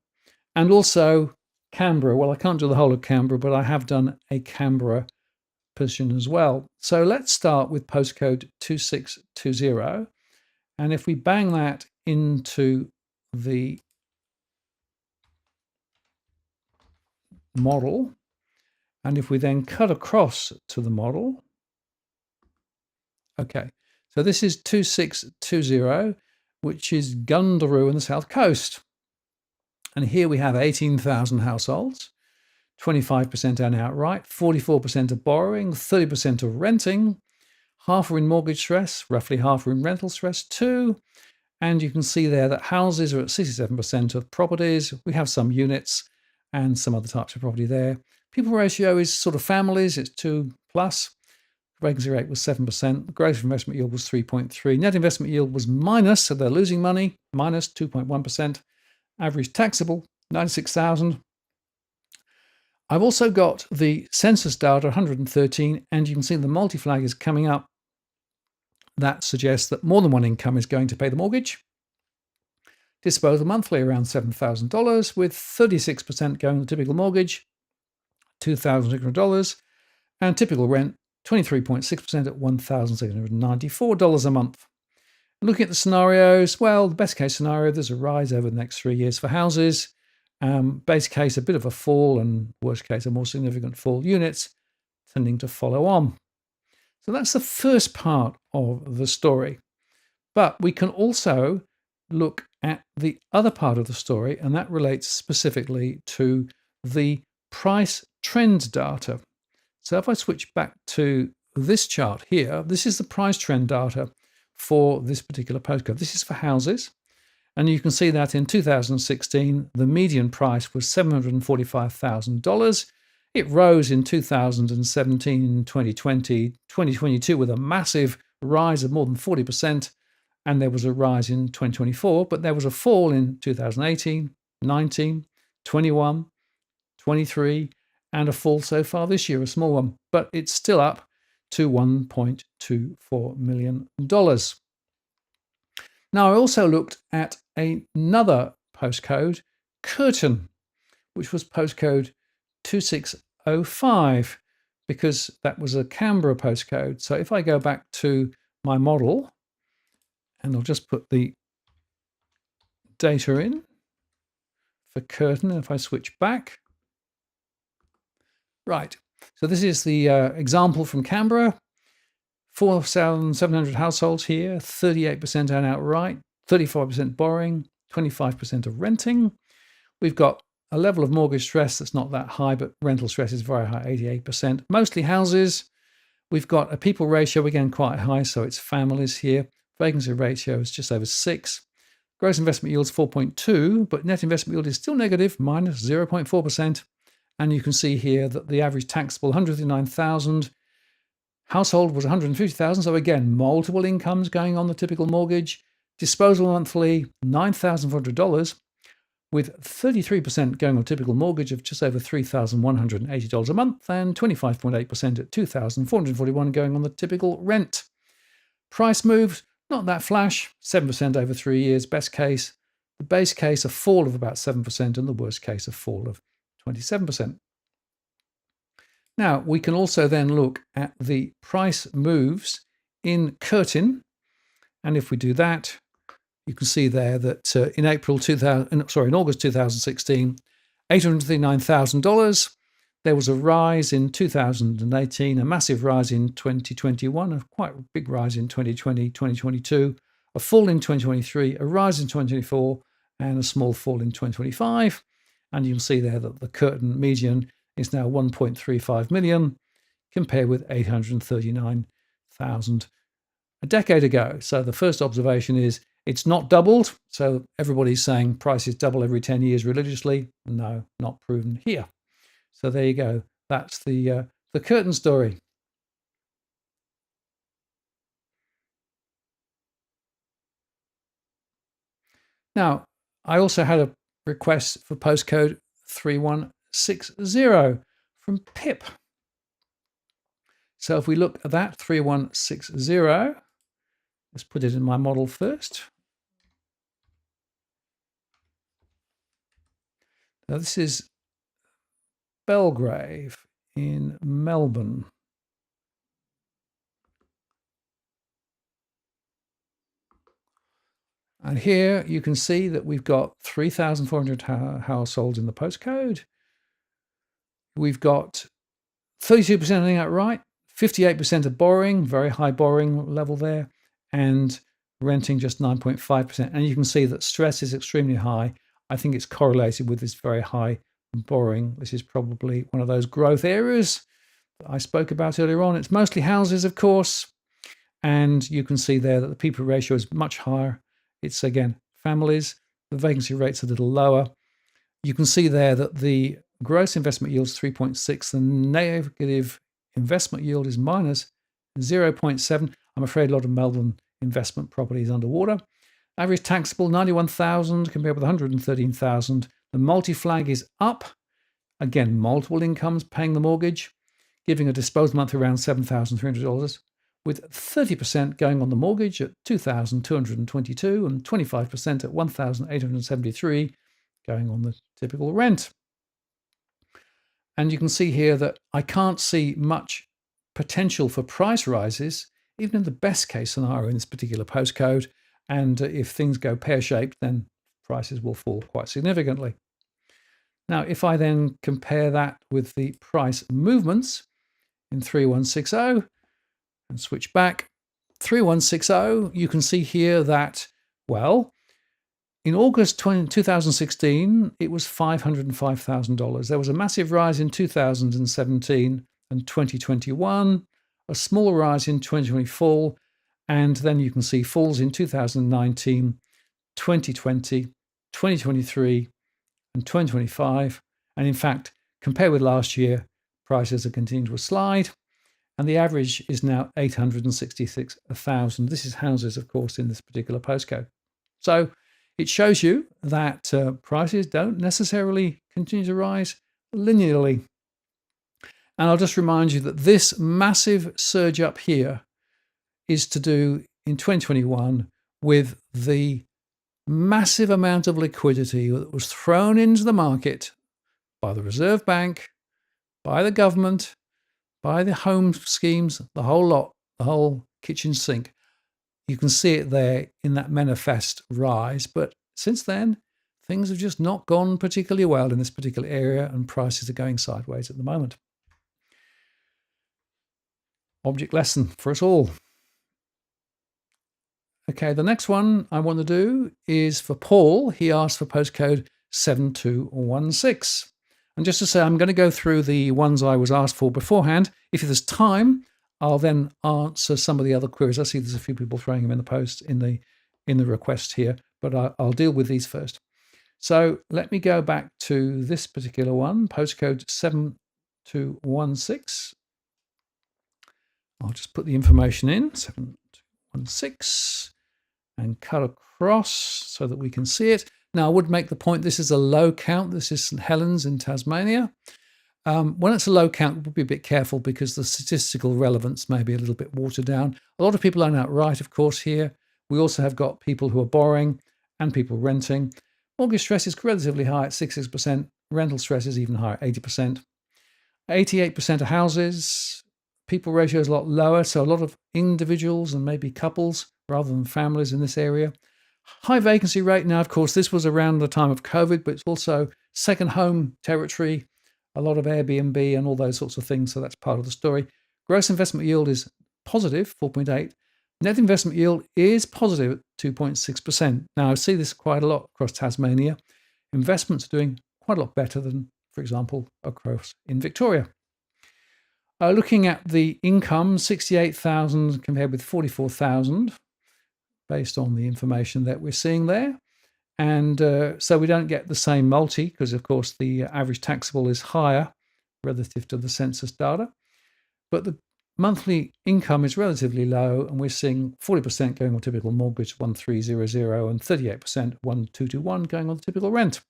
and also Canberra. Well, I can't do the whole of Canberra, but I have done a Canberra position as well. So let's start with postcode 2620. And if we bang that into the model, and if we then cut across to the model, okay, so this is 2620, which is Gundaroo in the South Coast. And here we have 18,000 households, 25% own outright, 44% of borrowing, 30% of renting, half are in mortgage stress, roughly half are in rental stress too. And you can see there that houses are at 67% of properties. We have some units and some other types of property there. People ratio is sort of families, it's 2+. Vacancy rate was 7%. The gross investment yield was 3.3. Net investment yield was minus, so they're losing money, minus 2.1%. Average taxable, 96,000. I've also got the census data, 113, and you can see the multi-flag is coming up. That suggests that more than one income is going to pay the mortgage. Disposal monthly around $7,000, with 36% going on the typical mortgage, $2,600, and typical rent 23.6% at $1,694 a month. Looking at the scenarios, well, the best case scenario, there's a rise over the next 3 years for houses. Base case, a bit of a fall, and worst case, a more significant fall. Units tending to follow on. So that's the first part of the story. But we can also look at the other part of the story, and that relates specifically to the price trend data. So if I switch back to this chart here, this is the price trend data for this particular postcode. This is for houses. And you can see that in 2016, the median price was $745,000. It rose in 2017, 2020, 2022 with a massive rise of more than 40%. And there was a rise in 2024, but there was a fall in 2018, 19, 21, 23, and a fall so far this year, a small one, but it's still up to $1.24 million. Now, I also looked at another postcode, Curtin, which was postcode 2605, because that was a Canberra postcode. So if I go back to my model, and I'll just put the data in for Curtin, and if I switch back, right. So this is the example from Canberra. 4,700 households here, 38% own outright, 35% borrowing, 25% of renting. We've got a level of mortgage stress that's not that high, but rental stress is very high, 88%. Mostly houses. We've got a people ratio, again, quite high, so it's families here. Vacancy ratio is just over 6. Gross investment yield is 4.2, but net investment yield is still negative, minus 0.4%. And you can see here that the average taxable, $139,000. Household was $150,000, so again, multiple incomes going on the typical mortgage. Disposal monthly, $9,400, with 33% going on typical mortgage of just over $3,180 a month, and 25.8% at $2,441 going on the typical rent. Price moves, not that flash, 7% over 3 years, best case. The base case, a fall of about 7%, and the worst case, a fall of 27%. Now, we can also then look at the price moves in Curtin. And if we do that, you can see there that in August 2016, $839,000. There was a rise in 2018, a massive rise in 2021, a quite big rise in 2020, 2022, a fall in 2023, a rise in 2024, and a small fall in 2025. And you'll see there that the Curtin median is now 1.35 million, compared with 839,000 a decade ago. So the first observation is it's not doubled. So everybody's saying prices double every 10 years religiously. No, not proven here. So there you go. That's the Curtin story. Now, I also had a request for postcode 3160 from Pip. So if we look at that, 3160, let's put it in my model first. Now this is Belgrave in Melbourne. And here you can see that we've got 3,400 households in the postcode. We've got 32% renting outright, 58% of borrowing, very high borrowing level there, and renting just 9.5%. And you can see that stress is extremely high. I think it's correlated with this very high borrowing. This is probably one of those growth areas that I spoke about earlier on. It's mostly houses, of course. And you can see there that the people ratio is much higher. It's, again, families. The vacancy rate's a little lower. You can see there that the gross investment yield is 3.6. The negative investment yield is minus 0.7. I'm afraid a lot of Melbourne investment property is underwater. Average taxable, 91,000 compared with 113,000. The multi-flag is up. Again, multiple incomes paying the mortgage, giving a disposal month around $7,300, with 30% going on the mortgage at $2,222 and 25% at $1,873 going on the typical rent. And you can see here that I can't see much potential for price rises, even in the best case scenario in this particular postcode. And if things go pear-shaped, then prices will fall quite significantly. Now, if I then compare that with the price movements in 3160 and switch back, 3160, you can see here that, well, in August 2016, it was $505,000. There was a massive rise in 2017 and 2021, a small rise in 2024, and then you can see falls in 2019, 2020, 2023, and 2025. And in fact, compared with last year, prices are continuing to slide, and the average is now 866,000. This is houses, of course, in this particular postcode. So it shows you that prices don't necessarily continue to rise linearly. And I'll just remind you that this massive surge up here is to do in 2021 with the massive amount of liquidity that was thrown into the market by the Reserve Bank, by the government, by the home schemes, the whole lot, the whole kitchen sink. You can see it there in that manifest rise. But since then, things have just not gone particularly well in this particular area, and prices are going sideways at the moment. Object lesson for us all. Okay, the next one I want to do is for Paul. He asked for postcode 7216. And just to say, I'm going to go through the ones I was asked for beforehand. If there's time, I'll then answer some of the other queries. I see there's a few people throwing them in the post in the request here, but I'll deal with these first. So let me go back to this particular one, postcode 7216. I'll just put the information in, 7216, and cut across so that we can see it. Now, I would make the point, this is a low count. This is St Helens in Tasmania. When it's a low count, we'll be a bit careful because the statistical relevance may be a little bit watered down. A lot of people own outright, of course, here. We also have got people who are borrowing and people renting. Mortgage stress is relatively high at 66%. Rental stress is even higher, 80%. 88% of houses. People ratio is a lot lower, so a lot of individuals and maybe couples rather than families in this area. High vacancy rate. Now, of course, this was around the time of COVID, but it's also second home territory, a lot of Airbnb and all those sorts of things, so that's part of the story. Gross investment yield is positive, 4.8. Net investment yield is positive at 2.6%. Now, I see this quite a lot across Tasmania. Investments are doing quite a lot better than, for example, across in Victoria. Looking at the income, 68,000 compared with 44,000, based on the information that we're seeing there. And so we don't get the same multi because, of course, the average taxable is higher relative to the census data. But the monthly income is relatively low, and we're seeing 40% going on typical mortgage, 1300, and 38%, 1221 going on the typical rent.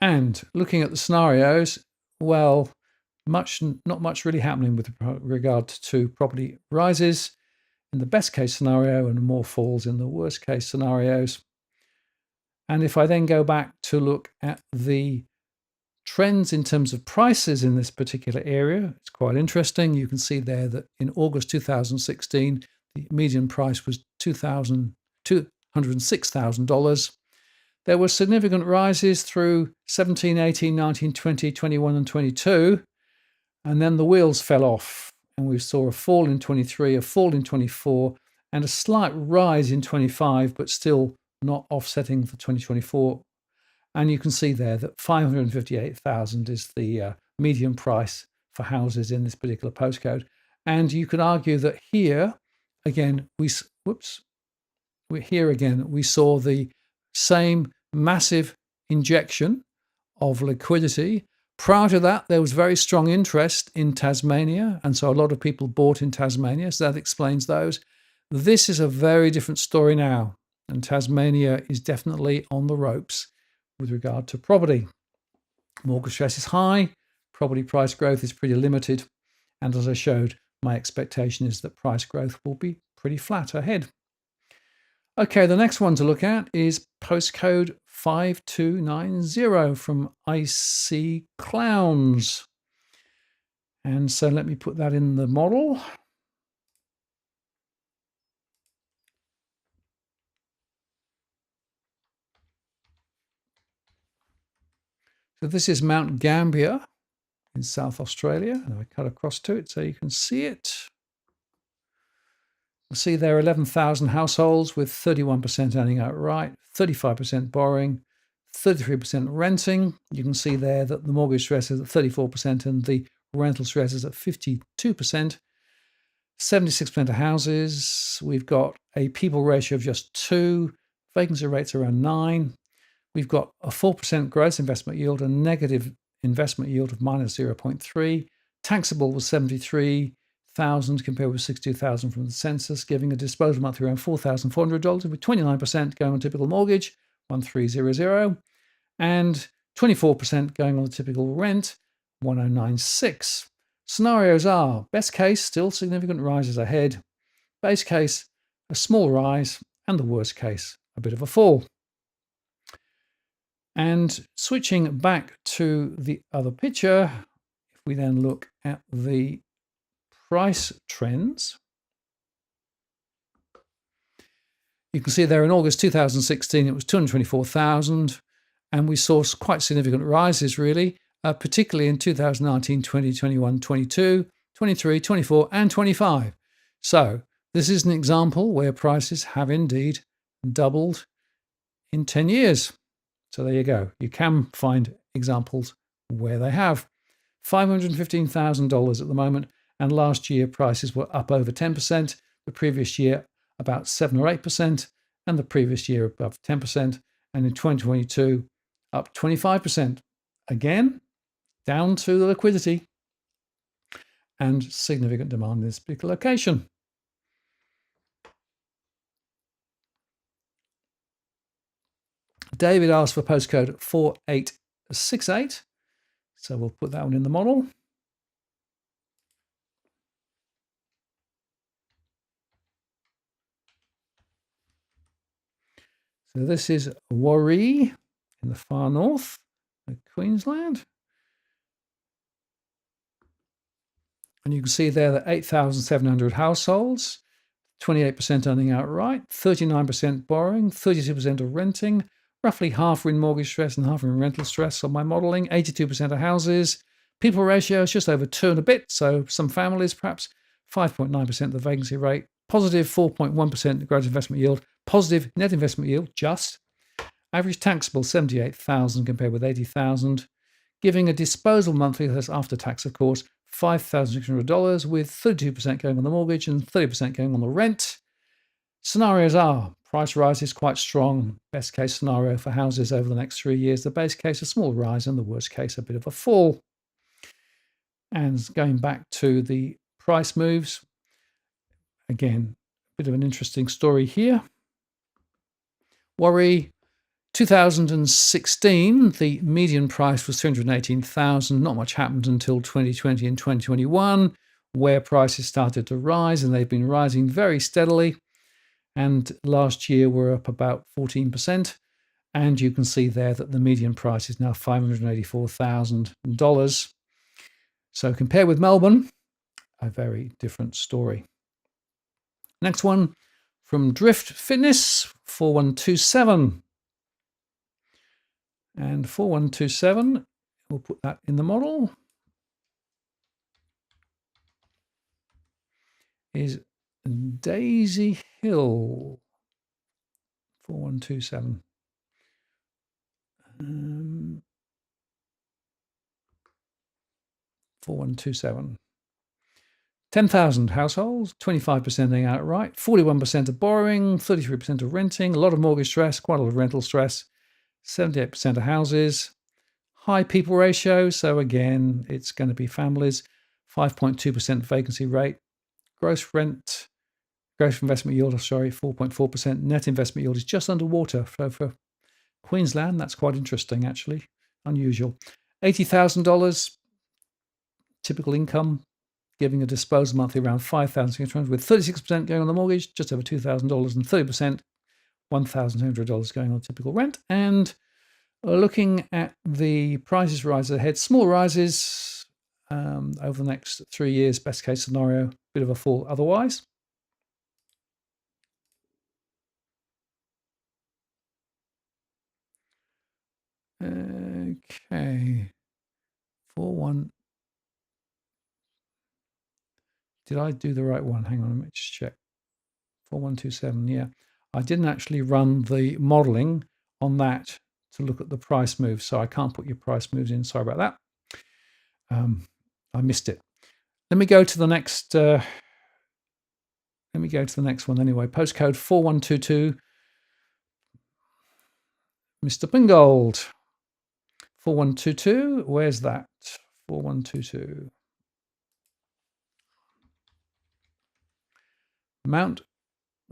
And looking at the scenarios, well, not much really happening with regard to property rises in the best case scenario and more falls in the worst case scenarios. And if I then go back to look at the trends in terms of prices in this particular area, it's quite interesting. You can see there that in August 2016, the median price was $206,000. There were significant rises through 17, 18, 19, 20, 21, and 22. And then the wheels fell off, and we saw a fall in 23, a fall in 24, and a slight rise in 25, but still not offsetting for 2024. And you can see there that 558,000 is the median price for houses in this particular postcode. And you could argue that here again we saw the same massive injection of liquidity. Prior to that, there was very strong interest in Tasmania, and so a lot of people bought in Tasmania, so that explains those. This is a very different story now, and Tasmania is definitely on the ropes with regard to property. Mortgage stress is high, property price growth is pretty limited, and as I showed, my expectation is that price growth will be pretty flat ahead. Okay, the next one to look at is postcode 5290 from Icy Clowns. And so let me put that in the model. So this is Mount Gambier in South Australia, and I cut across to it so you can see it. You'll see there are 11,000 households with 31% owning outright, 35% borrowing, 33% renting. You can see there that the mortgage stress is at 34% and the rental stress is at 52%. 76% of houses. We've got a people ratio of just 2. Vacancy rates around 9. We've got a 4% gross investment yield, a negative investment yield of minus 0.3. Taxable was 73,000 compared with 62,000 from the census, giving a disposal monthly around $4,400, with 29% going on typical mortgage, 1300, and 24% going on the typical rent, 1096. Scenarios are: best case, still significant rises ahead; base case, a small rise; and the worst case, a bit of a fall. And switching back to the other picture, if we then look at the price trends, you can see there in August 2016 it was 224,000, and we saw quite significant rises really, particularly in 2019, 20, 21, 22, 23, 24, and 25. So this is an example where prices have indeed doubled in 10 years. So there you go. You can find examples where they have. $515,000 at the moment, and last year prices were up over 10%, the previous year about 7 or 8%, and the previous year above 10%, and in 2022 up 25%. Again, down to the liquidity and significant demand in this particular location. David asked for postcode 4868, so we'll put that one in the model. So this is Warree in the far north of Queensland. And you can see there that 8,700 households, 28% owning outright, 39% borrowing, 32% of renting, roughly half in mortgage stress and half in rental stress on my modelling, 82% of houses. People ratio is just over 2 and a bit, so some families perhaps, 5.9% the vacancy rate, positive 4.1% gross investment yield, positive net investment yield, just. Average taxable 78,000 compared with 80,000, giving a disposal monthly, that's after tax of course, $5,600, with 32% going on the mortgage and 30% going on the rent. Scenarios are: price rise is quite strong, best case scenario for houses over the next 3 years, the base case a small rise, and the worst case a bit of a fall. And going back to the price moves, again, a bit of an interesting story here. Warree, 2016, the median price was 318,000. Not much happened until 2020 and 2021, where prices started to rise, and they've been rising very steadily. And last year were up about 14%. And you can see there that the median price is now $584,000. So compared with Melbourne, a very different story. Next one from Drift Fitness, 4127. And 4127, we'll put that in the model, is Daisy Hill. 4127. 4127. 10,000 households, 25% outright, 41% of borrowing, 33% of renting, a lot of mortgage stress, quite a lot of rental stress, 78% of houses, high people ratio. So again, it's going to be families, 5.2% vacancy rate, gross investment yield, 4.4%. Net investment yield is just underwater. So for Queensland, that's quite interesting, actually, unusual. $80,000 typical income, giving a disposal monthly around $5,000, with 36% going on the mortgage, just over $2,000, and 30%, $1,200 going on typical rent. And looking at the prices rises ahead, small rises over the next 3 years, best case scenario, bit of a fall otherwise. Okay. 41. Did I do the right one? Hang on, let me just check. 4127, yeah. I didn't actually run the modeling on that to look at the price moves, so I can't put your price moves in. Sorry about that. I missed it. Let me go to the next. Let me go to the next one anyway. Postcode 4122. Mr. Bingold. 4122. Where's that? 4122. Mount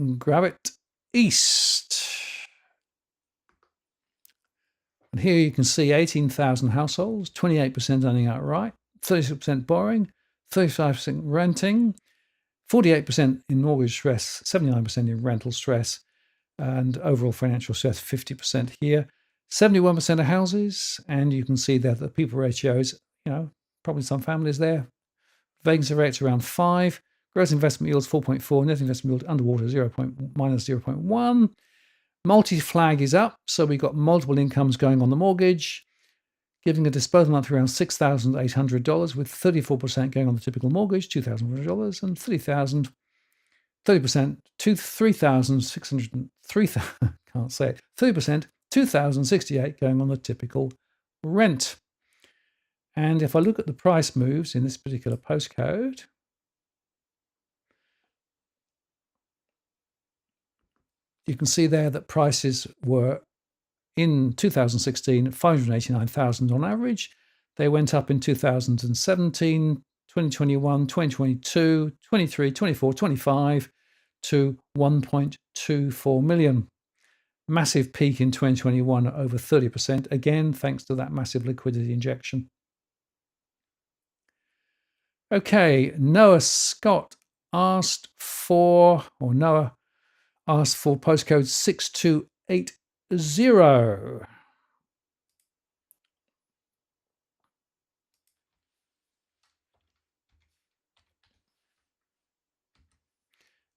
Gravatt East. And here you can see 18,000 households, 28% owning outright, 36% borrowing, 35% renting, 48% in mortgage stress, 79% in rental stress, and overall financial stress 50% here. 71% of houses, and you can see there that the people ratios, probably some families there. Vacancy rates around 5. Gross investment yields 4.4. Net investment yield underwater minus 0.1. Multi-flag is up, so we've got multiple incomes going on the mortgage, giving a disposal month around $6,800, with 34% going on the typical mortgage, $2,100, and 30% to $3,603. Can't say it. 30%, $2,068 going on the typical rent. And if I look at the price moves in this particular postcode, you can see there that prices were in 2016 $589,000 on average. They went up in 2017, 2021, 2022, 23, 24, 25 to 1.24 million. Massive peak in 2021 at over 30%, again, thanks to that massive liquidity injection. Okay, Noah Scott asked for postcode 6280,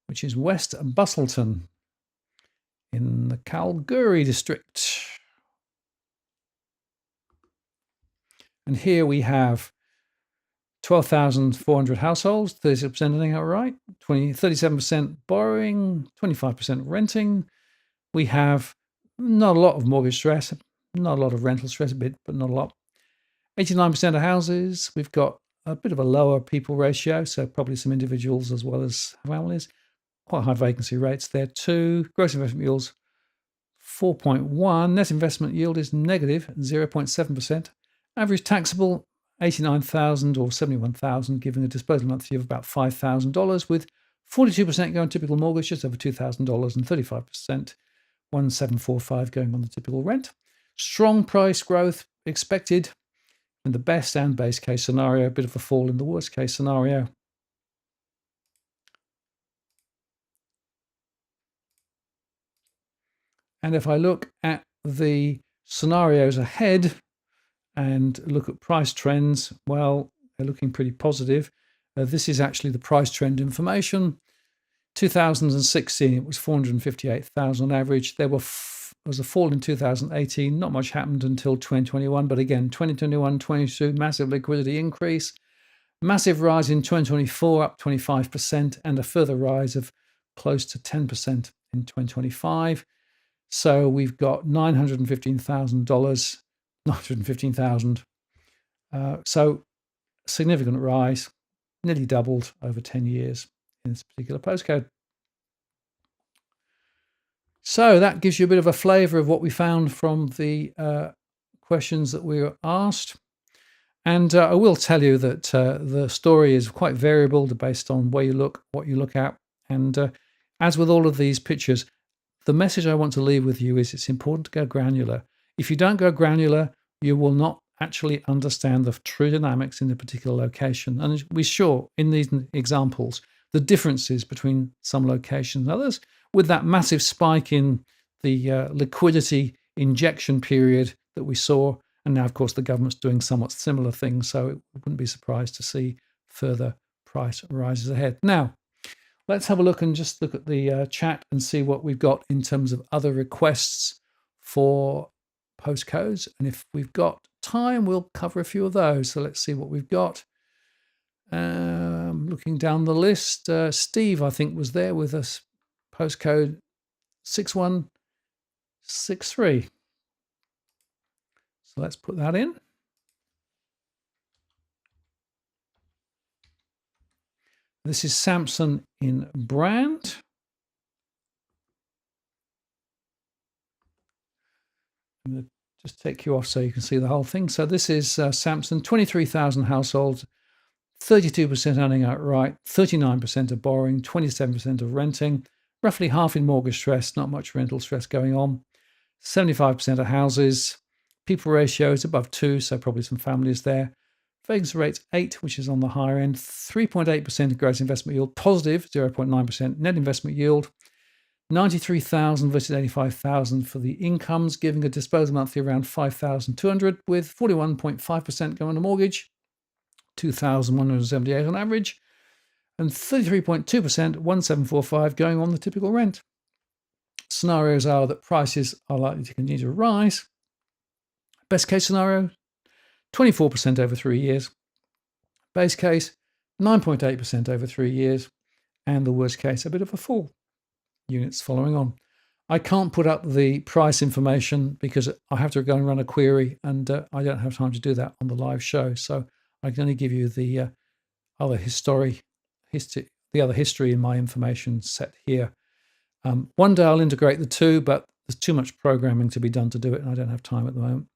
which is West Bustleton in the Kalgoorlie district. And here we have 12,400 households, 36% owning outright, 37% borrowing, 25% renting. We have not a lot of mortgage stress, not a lot of rental stress, a bit, but not a lot. 89% of houses. We've got a bit of a lower people ratio, so probably some individuals as well as families. Quite high vacancy rates there too. Gross investment yields 4.1. Net investment yield is negative 0.7%. Average taxable 89,000 or 71,000, giving a disposal monthly of about $5,000, with 42% going typical mortgage, just over $2,000, and 35%, 1,745 going on the typical rent. Strong price growth expected in the best and base case scenario, a bit of a fall in the worst case scenario. And if I look at the scenarios ahead and look at price trends, well, they're looking pretty positive. This is actually the price trend information. 2016, it was 458,000 on average. There was a fall in 2018. Not much happened until 2021, but again, 2021, 22, massive liquidity increase. Massive rise in 2024, up 25%, and a further rise of close to 10% in 2025. So we've got $915,000, 915,000. So significant rise, nearly doubled over 10 years in this particular postcode. So that gives you a bit of a flavour of what we found from the questions that we were asked. And I will tell you that the story is quite variable based on where you look, what you look at. And as with all of these pictures, the message I want to leave with you is it's important to go granular. If you don't go granular, you will not actually understand the true dynamics in a particular location. And we saw in these examples the differences between some locations and others, with that massive spike in the liquidity injection period that we saw. And now, of course, the government's doing somewhat similar things, so it wouldn't be surprised to see further price rises ahead. Now, let's have a look and just look at the chat and see what we've got in terms of other requests for postcodes. And if we've got time, we'll cover a few of those. So let's see what we've got. Looking down the list, Steve, I think, was there with us. Postcode 6163. So let's put that in. This is Samson in Brand. I'm going to just take you off so you can see the whole thing. So this is Samson, 23,000 households, 32% owning outright, 39% of borrowing, 27% of renting, roughly half in mortgage stress, not much rental stress going on, 75% of houses, people ratio is above 2, so probably some families there. Vacancy rate's 8, which is on the higher end, 3.8% gross investment yield, positive 0.9% net investment yield, 93,000 versus 85,000 for the incomes, giving a disposal monthly around 5,200, with 41.5% going on a mortgage, 2,178 on average, and 33.2%, 1,745 going on the typical rent. Scenarios are that prices are likely to continue to rise. Best case scenario, 24% over 3 years. Base case, 9.8% over 3 years. And the worst case, a bit of a fall. Units following on. I can't put up the price information because I have to go and run a query, and I don't have time to do that on the live show. So I can only give you the other history in my information set here. One day I'll integrate the two, but there's too much programming to be done to do it, and I don't have time at the moment.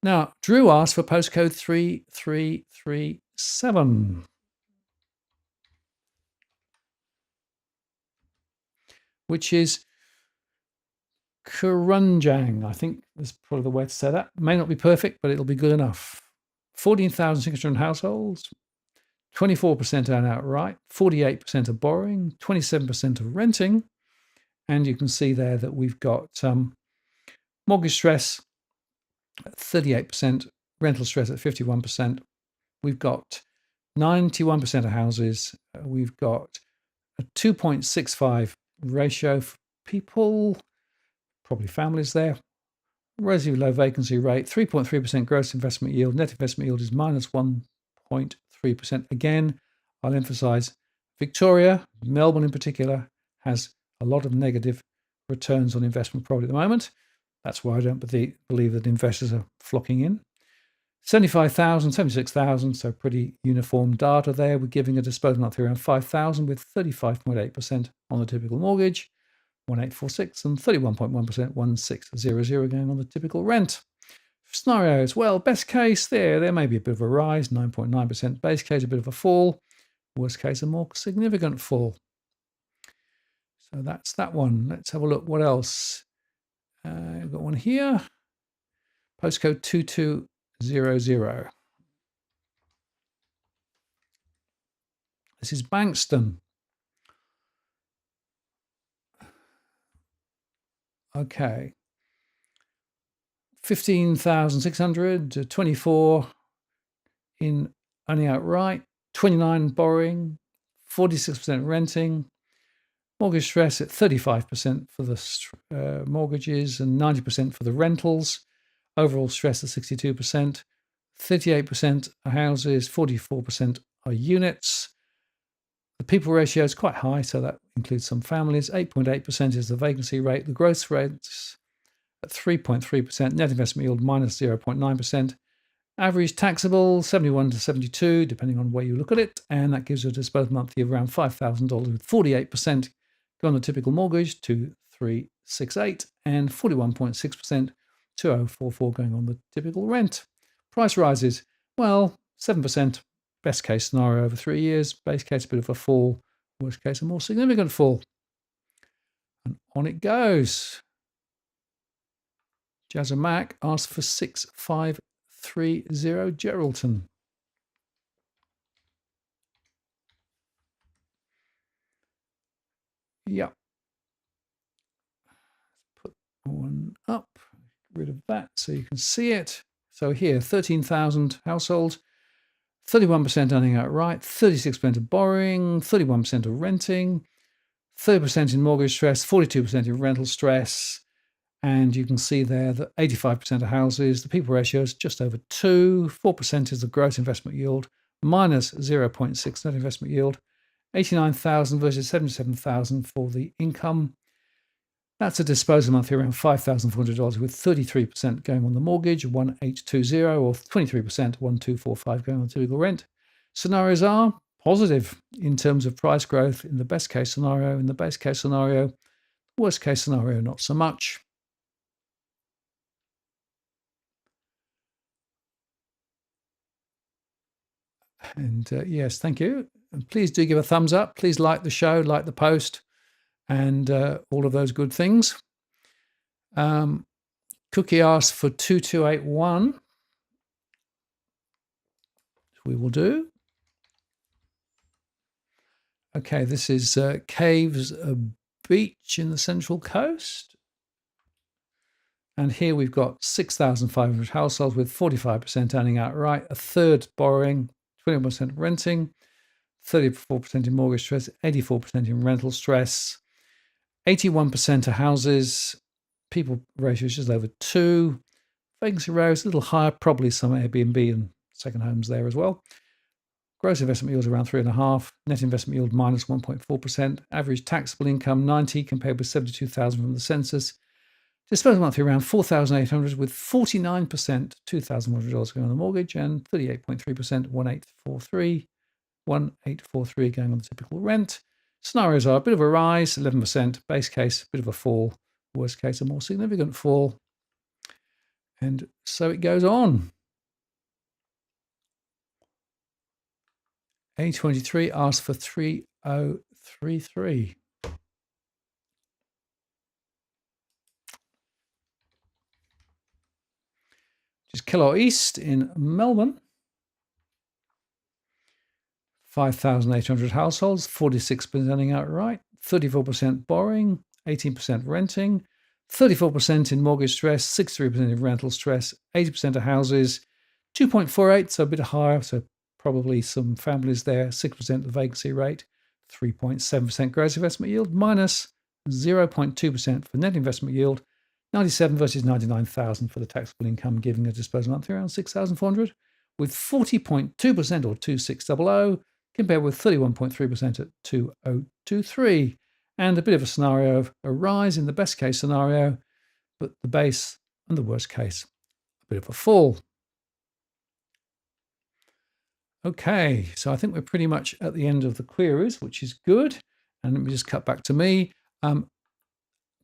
Now, Drew asked for postcode 3337, which is Kurunjang. I think that's probably the way to say that. May not be perfect, but it'll be good enough. 14,600 households, 24% own outright, 48% of borrowing, 27% of renting. And you can see there that we've got mortgage stress at 38%, rental stress at 51%. We've got 91% of houses. We've got a 2.65 ratio for people, probably families there. Relatively low vacancy rate, 3.3% gross investment yield. Net investment yield is minus 1.3%. Again, I'll emphasize Victoria, Melbourne in particular, has a lot of negative returns on investment property at the moment. That's why I don't believe that investors are flocking in. 75,000, 76,000, so pretty uniform data there. We're giving a disposal monthly around 5,000 with 35.8% on the typical mortgage, 1,846, and 31.1%, 1,600 going on the typical rent. Scenarios, well, best case there may be a bit of a rise, 9.9%. Base case, a bit of a fall. Worst case, a more significant fall. So that's that one. Let's have a look. What else? I've got one here. Postcode 2200. This is Bankston. Okay. 15,600, 24 in owning outright, 29 borrowing, 46% renting, mortgage stress at 35% for the mortgages and 90% for the rentals, overall stress at 62%, 38% are houses, 44% are units. The people ratio is quite high, so that includes some families. 8.8% is the vacancy rate. The growth rate's at 3.3%, net investment yield minus 0.9%. Average taxable 71 to 72, depending on where you look at it, and that gives you a disposable monthly of around $5,000 with 48% go on the typical mortgage, 2,368, and 41.6%, 2,044 going on the typical rent. Price rises, well, 7%, best case scenario over 3 years, base case a bit of a fall, worst case a more significant fall. And on it goes. Jazza Mac asks for 6530 Geraldton. Yeah. Put one up, get rid of that so you can see it. So here, 13,000 households, 31% earning outright, 36% of borrowing, 31% of renting, 30% in mortgage stress, 42% in rental stress. And you can see there that 85% of houses, the people ratio is just over 2, 4% is the gross investment yield, minus 0.6 net investment yield, 89,000 versus 77,000 for the income. That's a disposal monthly around $5,400 with 33% going on the mortgage, 1,820, or 23%, 1,245 going on the typical rent. Scenarios are positive in terms of price growth in the best case scenario, in the base case scenario, worst case scenario, not so much. And yes, thank you. And please do give a thumbs up. Please like the show, like the post, and all of those good things. Cookie asked for 2281. We will do. Okay, this is Caves Beach in the Central Coast. And here we've got 6,500 households with 45% earning outright, a third borrowing, 21% renting, 34% in mortgage stress, 84% in rental stress, 81% are houses, people ratio is just over 2, vacancy rate is a little higher, probably some Airbnb and second homes there as well. Gross investment yield is around 3.5%, net investment yield minus 1.4%, average taxable income 90 compared with 72,000 from the census. Disposable monthly around 4,800 with 49%, $2,100 going on the mortgage and 38.3%, 1,843 going on the typical rent. Scenarios are a bit of a rise, 11%, base case, a bit of a fall, worst case, a more significant fall. And so it goes on. A23 asks for 3033. Just Kilo East in Melbourne. 5,800 households, 46% earning outright, 34% borrowing, 18% renting, 34% in mortgage stress, 63% in rental stress, 80% of houses, 2.48, so a bit higher, so probably some families there, 6% the vacancy rate, 3.7% gross investment yield, minus 0.2% for net investment yield, 97 versus 99,000 for the taxable income, giving a disposal monthly around 6,400, with 40.2% or 2,600, compared with 31.3% at 2,023. And a bit of a scenario of a rise in the best case scenario, but the base and the worst case, a bit of a fall. Okay, so I think we're pretty much at the end of the queries, which is good. And let me just cut back to me.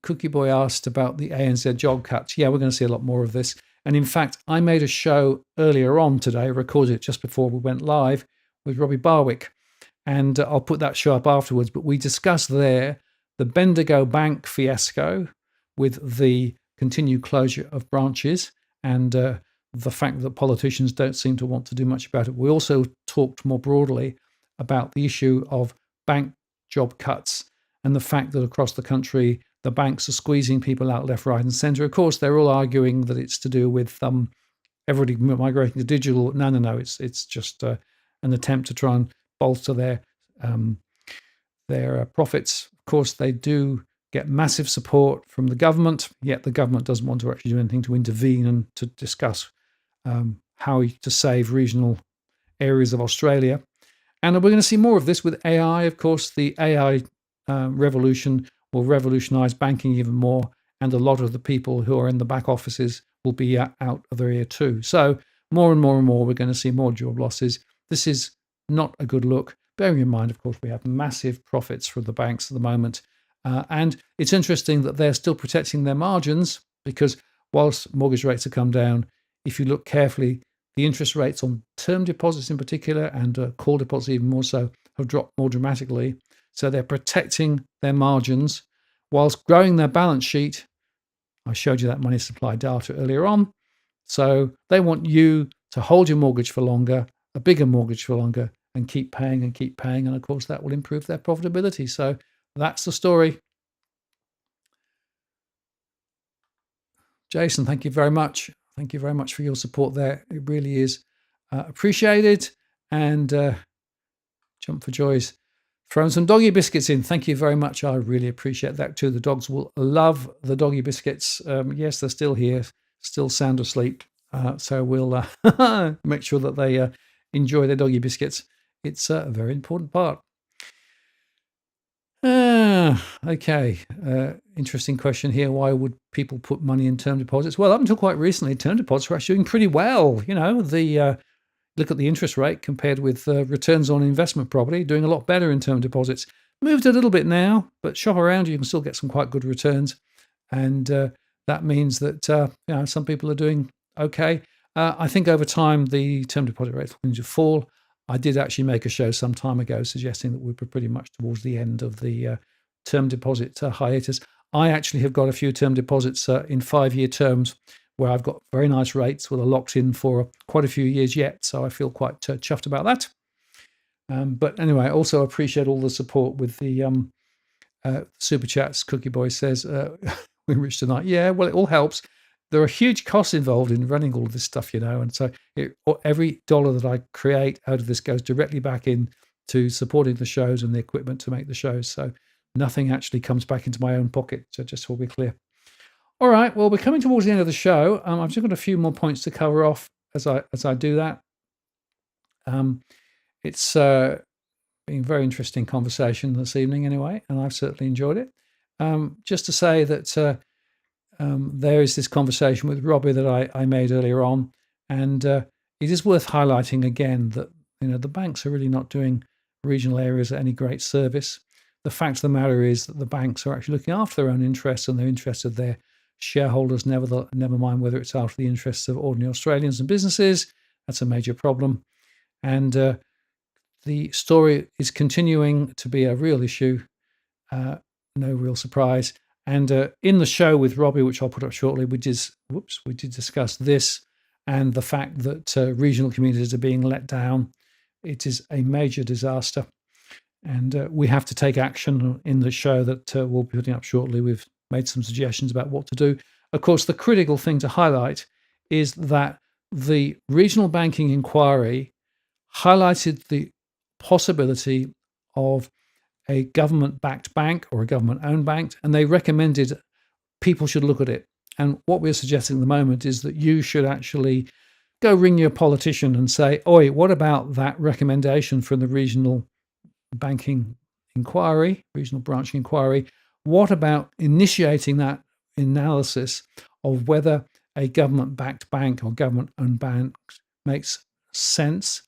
Cookie Boy asked about the ANZ job cuts. Yeah, we're going to see a lot more of this. And in fact, I made a show earlier on today, recorded it just before we went live with Robbie Barwick. And I'll put that show up afterwards. But we discussed there the Bendigo Bank fiasco with the continued closure of branches and the fact that politicians don't seem to want to do much about it. We also talked more broadly about the issue of bank job cuts and the fact that across the country, the banks are squeezing people out left, right, and centre. Of course, they're all arguing that it's to do with everybody migrating to digital. No. It's just an attempt to try and bolster their profits. Of course, they do get massive support from the government, yet the government doesn't want to actually do anything to intervene and to discuss how to save regional areas of Australia. And we're going to see more of this with AI. Of course, the AI revolution will revolutionize banking even more, and a lot of the people who are in the back offices will be out of their ear too. So more and more and more, we're going to see more job losses. This is not a good look. Bearing in mind, of course, we have massive profits from the banks at the moment. And it's interesting that they're still protecting their margins, because whilst mortgage rates have come down, if you look carefully, the interest rates on term deposits in particular, and call deposits even more so, have dropped more dramatically. So they're protecting their margins whilst growing their balance sheet. I showed you that money supply data earlier on. So they want you to hold your mortgage for longer, a bigger mortgage for longer, and keep paying and keep paying. And of course, that will improve their profitability. So that's the story. Jason, thank you very much. Thank you very much for your support there. It really is appreciated. And jump for joys. Throwing some doggy biscuits in. Thank you very much. I really appreciate that too. The dogs will love the doggy biscuits. Yes, they're still here, still sound asleep. So we'll make sure that they enjoy their doggy biscuits. It's a very important part. Okay. Interesting question here. Why would people put money in term deposits? Well, up until quite recently, term deposits were actually doing pretty well. You know, look at the interest rate compared with returns on investment property, doing a lot better in term deposits. Moved a little bit now, but shop around, you can still get some quite good returns. And that means that some people are doing okay. I think over time, the term deposit rates are going to fall. I did actually make a show some time ago suggesting that we were pretty much towards the end of the term deposit hiatus. I actually have got a few term deposits in 5-year terms where I've got very nice rates with a locked in for quite a few years yet. So I feel quite chuffed about that. But anyway, I also appreciate all the support with the super chats. Cookie Boy says, we're rich tonight. Yeah, well, it all helps. There are huge costs involved in running all of this stuff, and so every dollar that I create out of this goes directly back in to supporting the shows and the equipment to make the shows. So nothing actually comes back into my own pocket, so just to be clear. All right, well, we're coming towards the end of the show. I've just got a few more points to cover off as I do that. It's been a very interesting conversation this evening anyway, and I've certainly enjoyed it. Just to say that there is this conversation with Robbie that I made earlier on, and it is worth highlighting again that the banks are really not doing regional areas any great service. The fact of the matter is that the banks are actually looking after their own interests and the interests of their shareholders, never mind whether it's after the interests of ordinary Australians and businesses. That's a major problem. And the story is continuing to be a real issue. No real surprise. And in the show with Robbie, which I'll put up shortly, we did discuss this and the fact that regional communities are being let down. It is a major disaster. And we have to take action. In the show that we'll be putting up shortly, we've made some suggestions about what to do. Of course, the critical thing to highlight is that the regional banking inquiry highlighted the possibility of a government-backed bank or a government-owned bank, and they recommended people should look at it. And what we're suggesting at the moment is that you should actually go ring your politician and say, oi, what about that recommendation from the regional banking inquiry, regional branch inquiry? What about initiating that analysis of whether a government-backed bank or government-owned bank makes sense,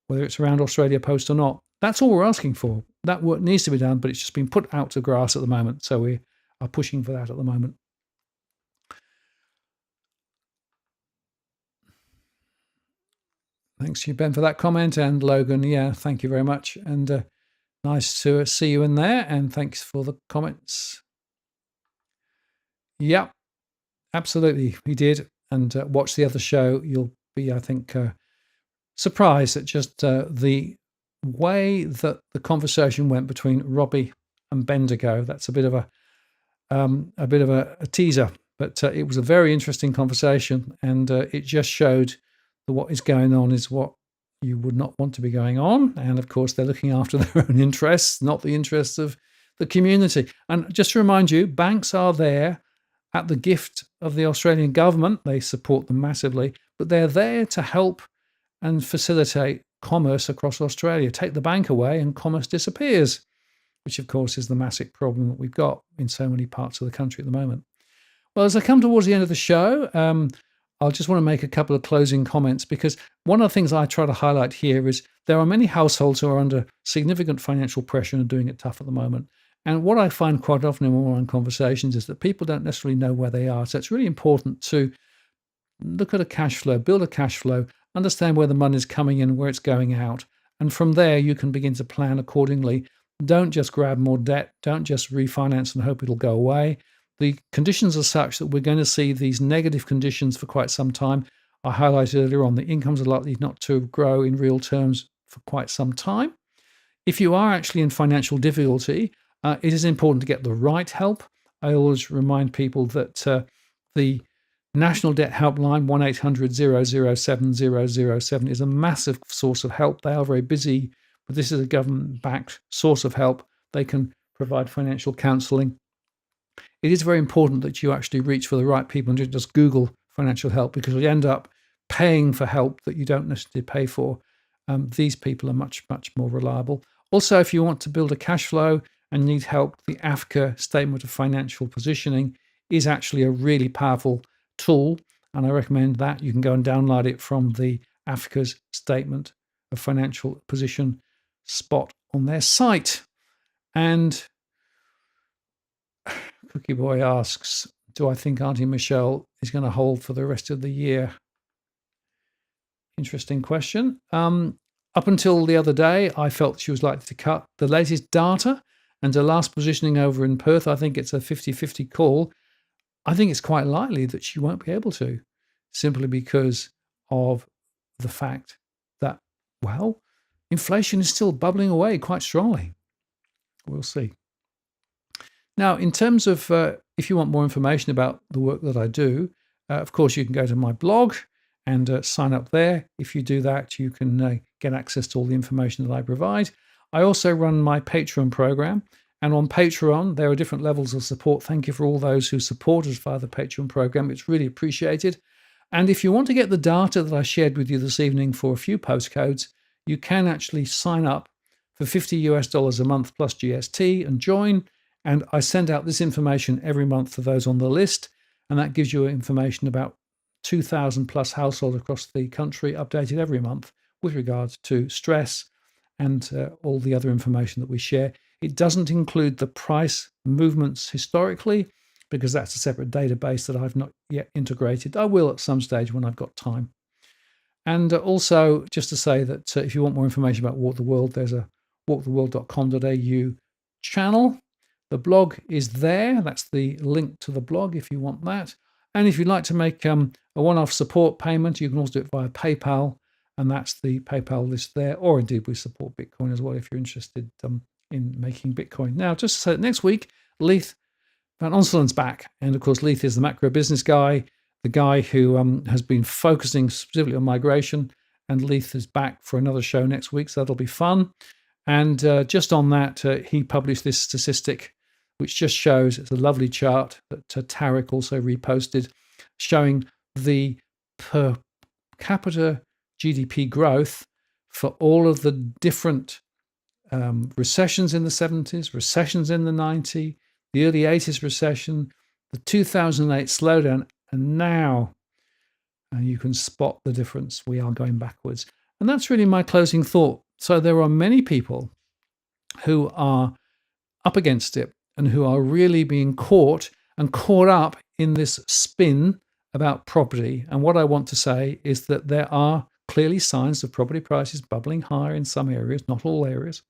whether it's around Australia Post or not? That's all we're asking for. That work needs to be done, but it's just been put out to grass at the moment. So we are pushing for that at the moment. Thanks to you, Ben, for that comment. And Logan, yeah, thank you very much. And nice to see you in there. And thanks for the comments. Yeah, absolutely. We did. And watch the other show. You'll be, I think, surprised at just the way that the conversation went between Robbie and Bendigo. That's a bit of a bit of a teaser, but it was a very interesting conversation, and it just showed that what is going on is what you would not want to be going on. And of course, they're looking after their own interests, not the interests of the community. And just to remind you, banks are there at the gift of the Australian government. They support them massively, but they're there to help and facilitate commerce across Australia. Take the bank away and commerce disappears, which of course is the massive problem that we've got in so many parts of the country at the moment. Well, as I come towards the end of the show, I'll just want to make a couple of closing comments, because one of the things I try to highlight here is there are many households who are under significant financial pressure and are doing it tough at the moment. And what I find quite often in online conversations is that people don't necessarily know where they are. So it's really important to look at a cash flow, build a cash flow, understand where the money is coming in, where it's going out. And from there, you can begin to plan accordingly. Don't just grab more debt. Don't just refinance and hope it'll go away. The conditions are such that we're going to see these negative conditions for quite some time. I highlighted earlier on the incomes are likely not to grow in real terms for quite some time. If you are actually in financial difficulty, it is important to get the right help. I always remind people that the National Debt Helpline, 1-800-007-007, is a massive source of help. They are very busy, but this is a government-backed source of help. They can provide financial counselling. It is very important that you actually reach for the right people and just Google financial help, because you end up paying for help that you don't necessarily pay for. These people are much, much more reliable. Also, if you want to build a cash flow and need help, the AFCA Statement of Financial Positioning is actually a really powerful tool, and I recommend that. You can go and download it from the AFCA's Statement of Financial Position spot on their site. And Cookie Boy asks, do I think Auntie Michelle is going to hold for the rest of the year? Interesting question. Up until the other day, I felt she was likely to cut. The latest data and her last positioning over in Perth, I think it's a 50-50 call. I think it's quite likely that she won't be able to, simply because of the fact that, well, inflation is still bubbling away quite strongly. We'll see. Now, in terms of if you want more information about the work that I do, of course, you can go to my blog and sign up there. If you do that, you can get access to all the information that I provide. I also run my Patreon program. And on Patreon, there are different levels of support. Thank you for all those who support us via the Patreon program. It's really appreciated. And if you want to get the data that I shared with you this evening for a few postcodes, you can actually sign up for $50 a month plus GST and join. And I send out this information every month for those on the list. And that gives you information about 2,000 plus households across the country, updated every month with regards to stress and all the other information that we share. It doesn't include the price movements historically, because that's a separate database that I've not yet integrated. I will at some stage when I've got time. And also, just to say that if you want more information about Walk the World, there's a walktheworld.com.au channel. The blog is there. That's the link to the blog if you want that. And if you'd like to make a one-off support payment, you can also do it via PayPal. And that's the PayPal list there. Or indeed, we support Bitcoin as well if you're interested in making Bitcoin. Now, just to say that next week, Leith Van Onselen's back. And of course, Leith is the macro business guy, the guy who has been focusing specifically on migration. And Leith is back for another show next week, so that'll be fun. And just on that, he published this statistic, which just shows, it's a lovely chart that Tarek also reposted, showing the per capita GDP growth for all of the different recessions in the 70s, recessions in the 90s, the early 80s recession, the 2008 slowdown, and now you can spot the difference. We are going backwards. And that's really my closing thought. So there are many people who are up against it and who are really being caught up in this spin about property. And what I want to say is that there are clearly signs of property prices bubbling higher in some areas, not all areas.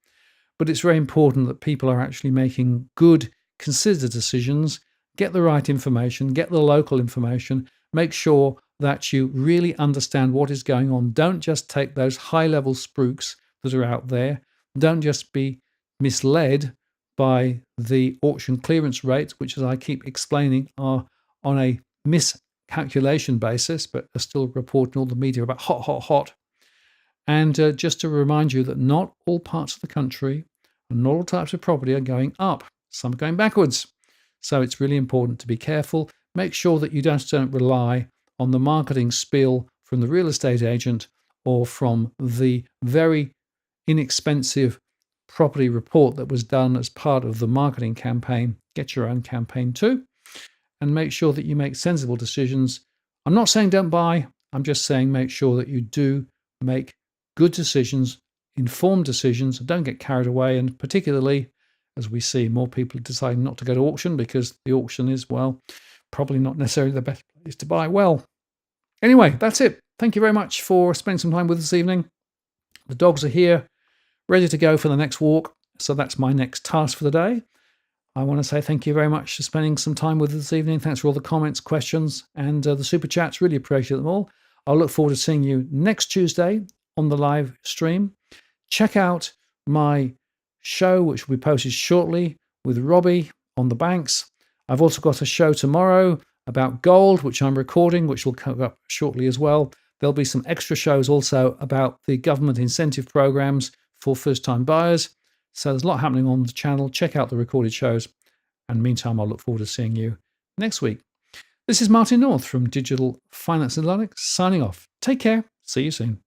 But it's very important that people are actually making good, considered decisions, get the right information, get the local information, make sure that you really understand what is going on. Don't just take those high-level spooks that are out there. Don't just be misled by the auction clearance rates, which, as I keep explaining, are on a miscalculation basis, but are still reporting all the media about hot, hot, hot. And just to remind you that not all parts of the country and not all types of property are going up. Some are going backwards. So it's really important to be careful. Make sure that you don't rely on the marketing spiel from the real estate agent or from the very inexpensive property report that was done as part of the marketing campaign. Get your own campaign too, and make sure that you make sensible decisions. I'm not saying don't buy. I'm just saying make sure that you do make good decisions, informed decisions. Don't get carried away, and particularly as we see more people deciding not to go to auction because the auction is, well, probably not necessarily the best place to buy. Well, anyway, that's it. Thank you very much for spending some time with us this evening. The dogs are here, ready to go for the next walk. So that's my next task for the day. I want to say thank you very much for spending some time with us this evening. Thanks for all the comments, questions, and the super chats. Really appreciate them all. I'll look forward to seeing you next Tuesday on the live stream. Check out my show, which will be posted shortly with Robbie on the banks. I've also got a show tomorrow about gold, which I'm recording, which will come up shortly as well. There'll be some extra shows also about the government incentive programs for first-time buyers. So there's a lot happening on the channel. Check out the recorded shows. And meantime, I'll look forward to seeing you next week. This is Martin North from Digital Finance Analytics signing off. Take care. See you soon.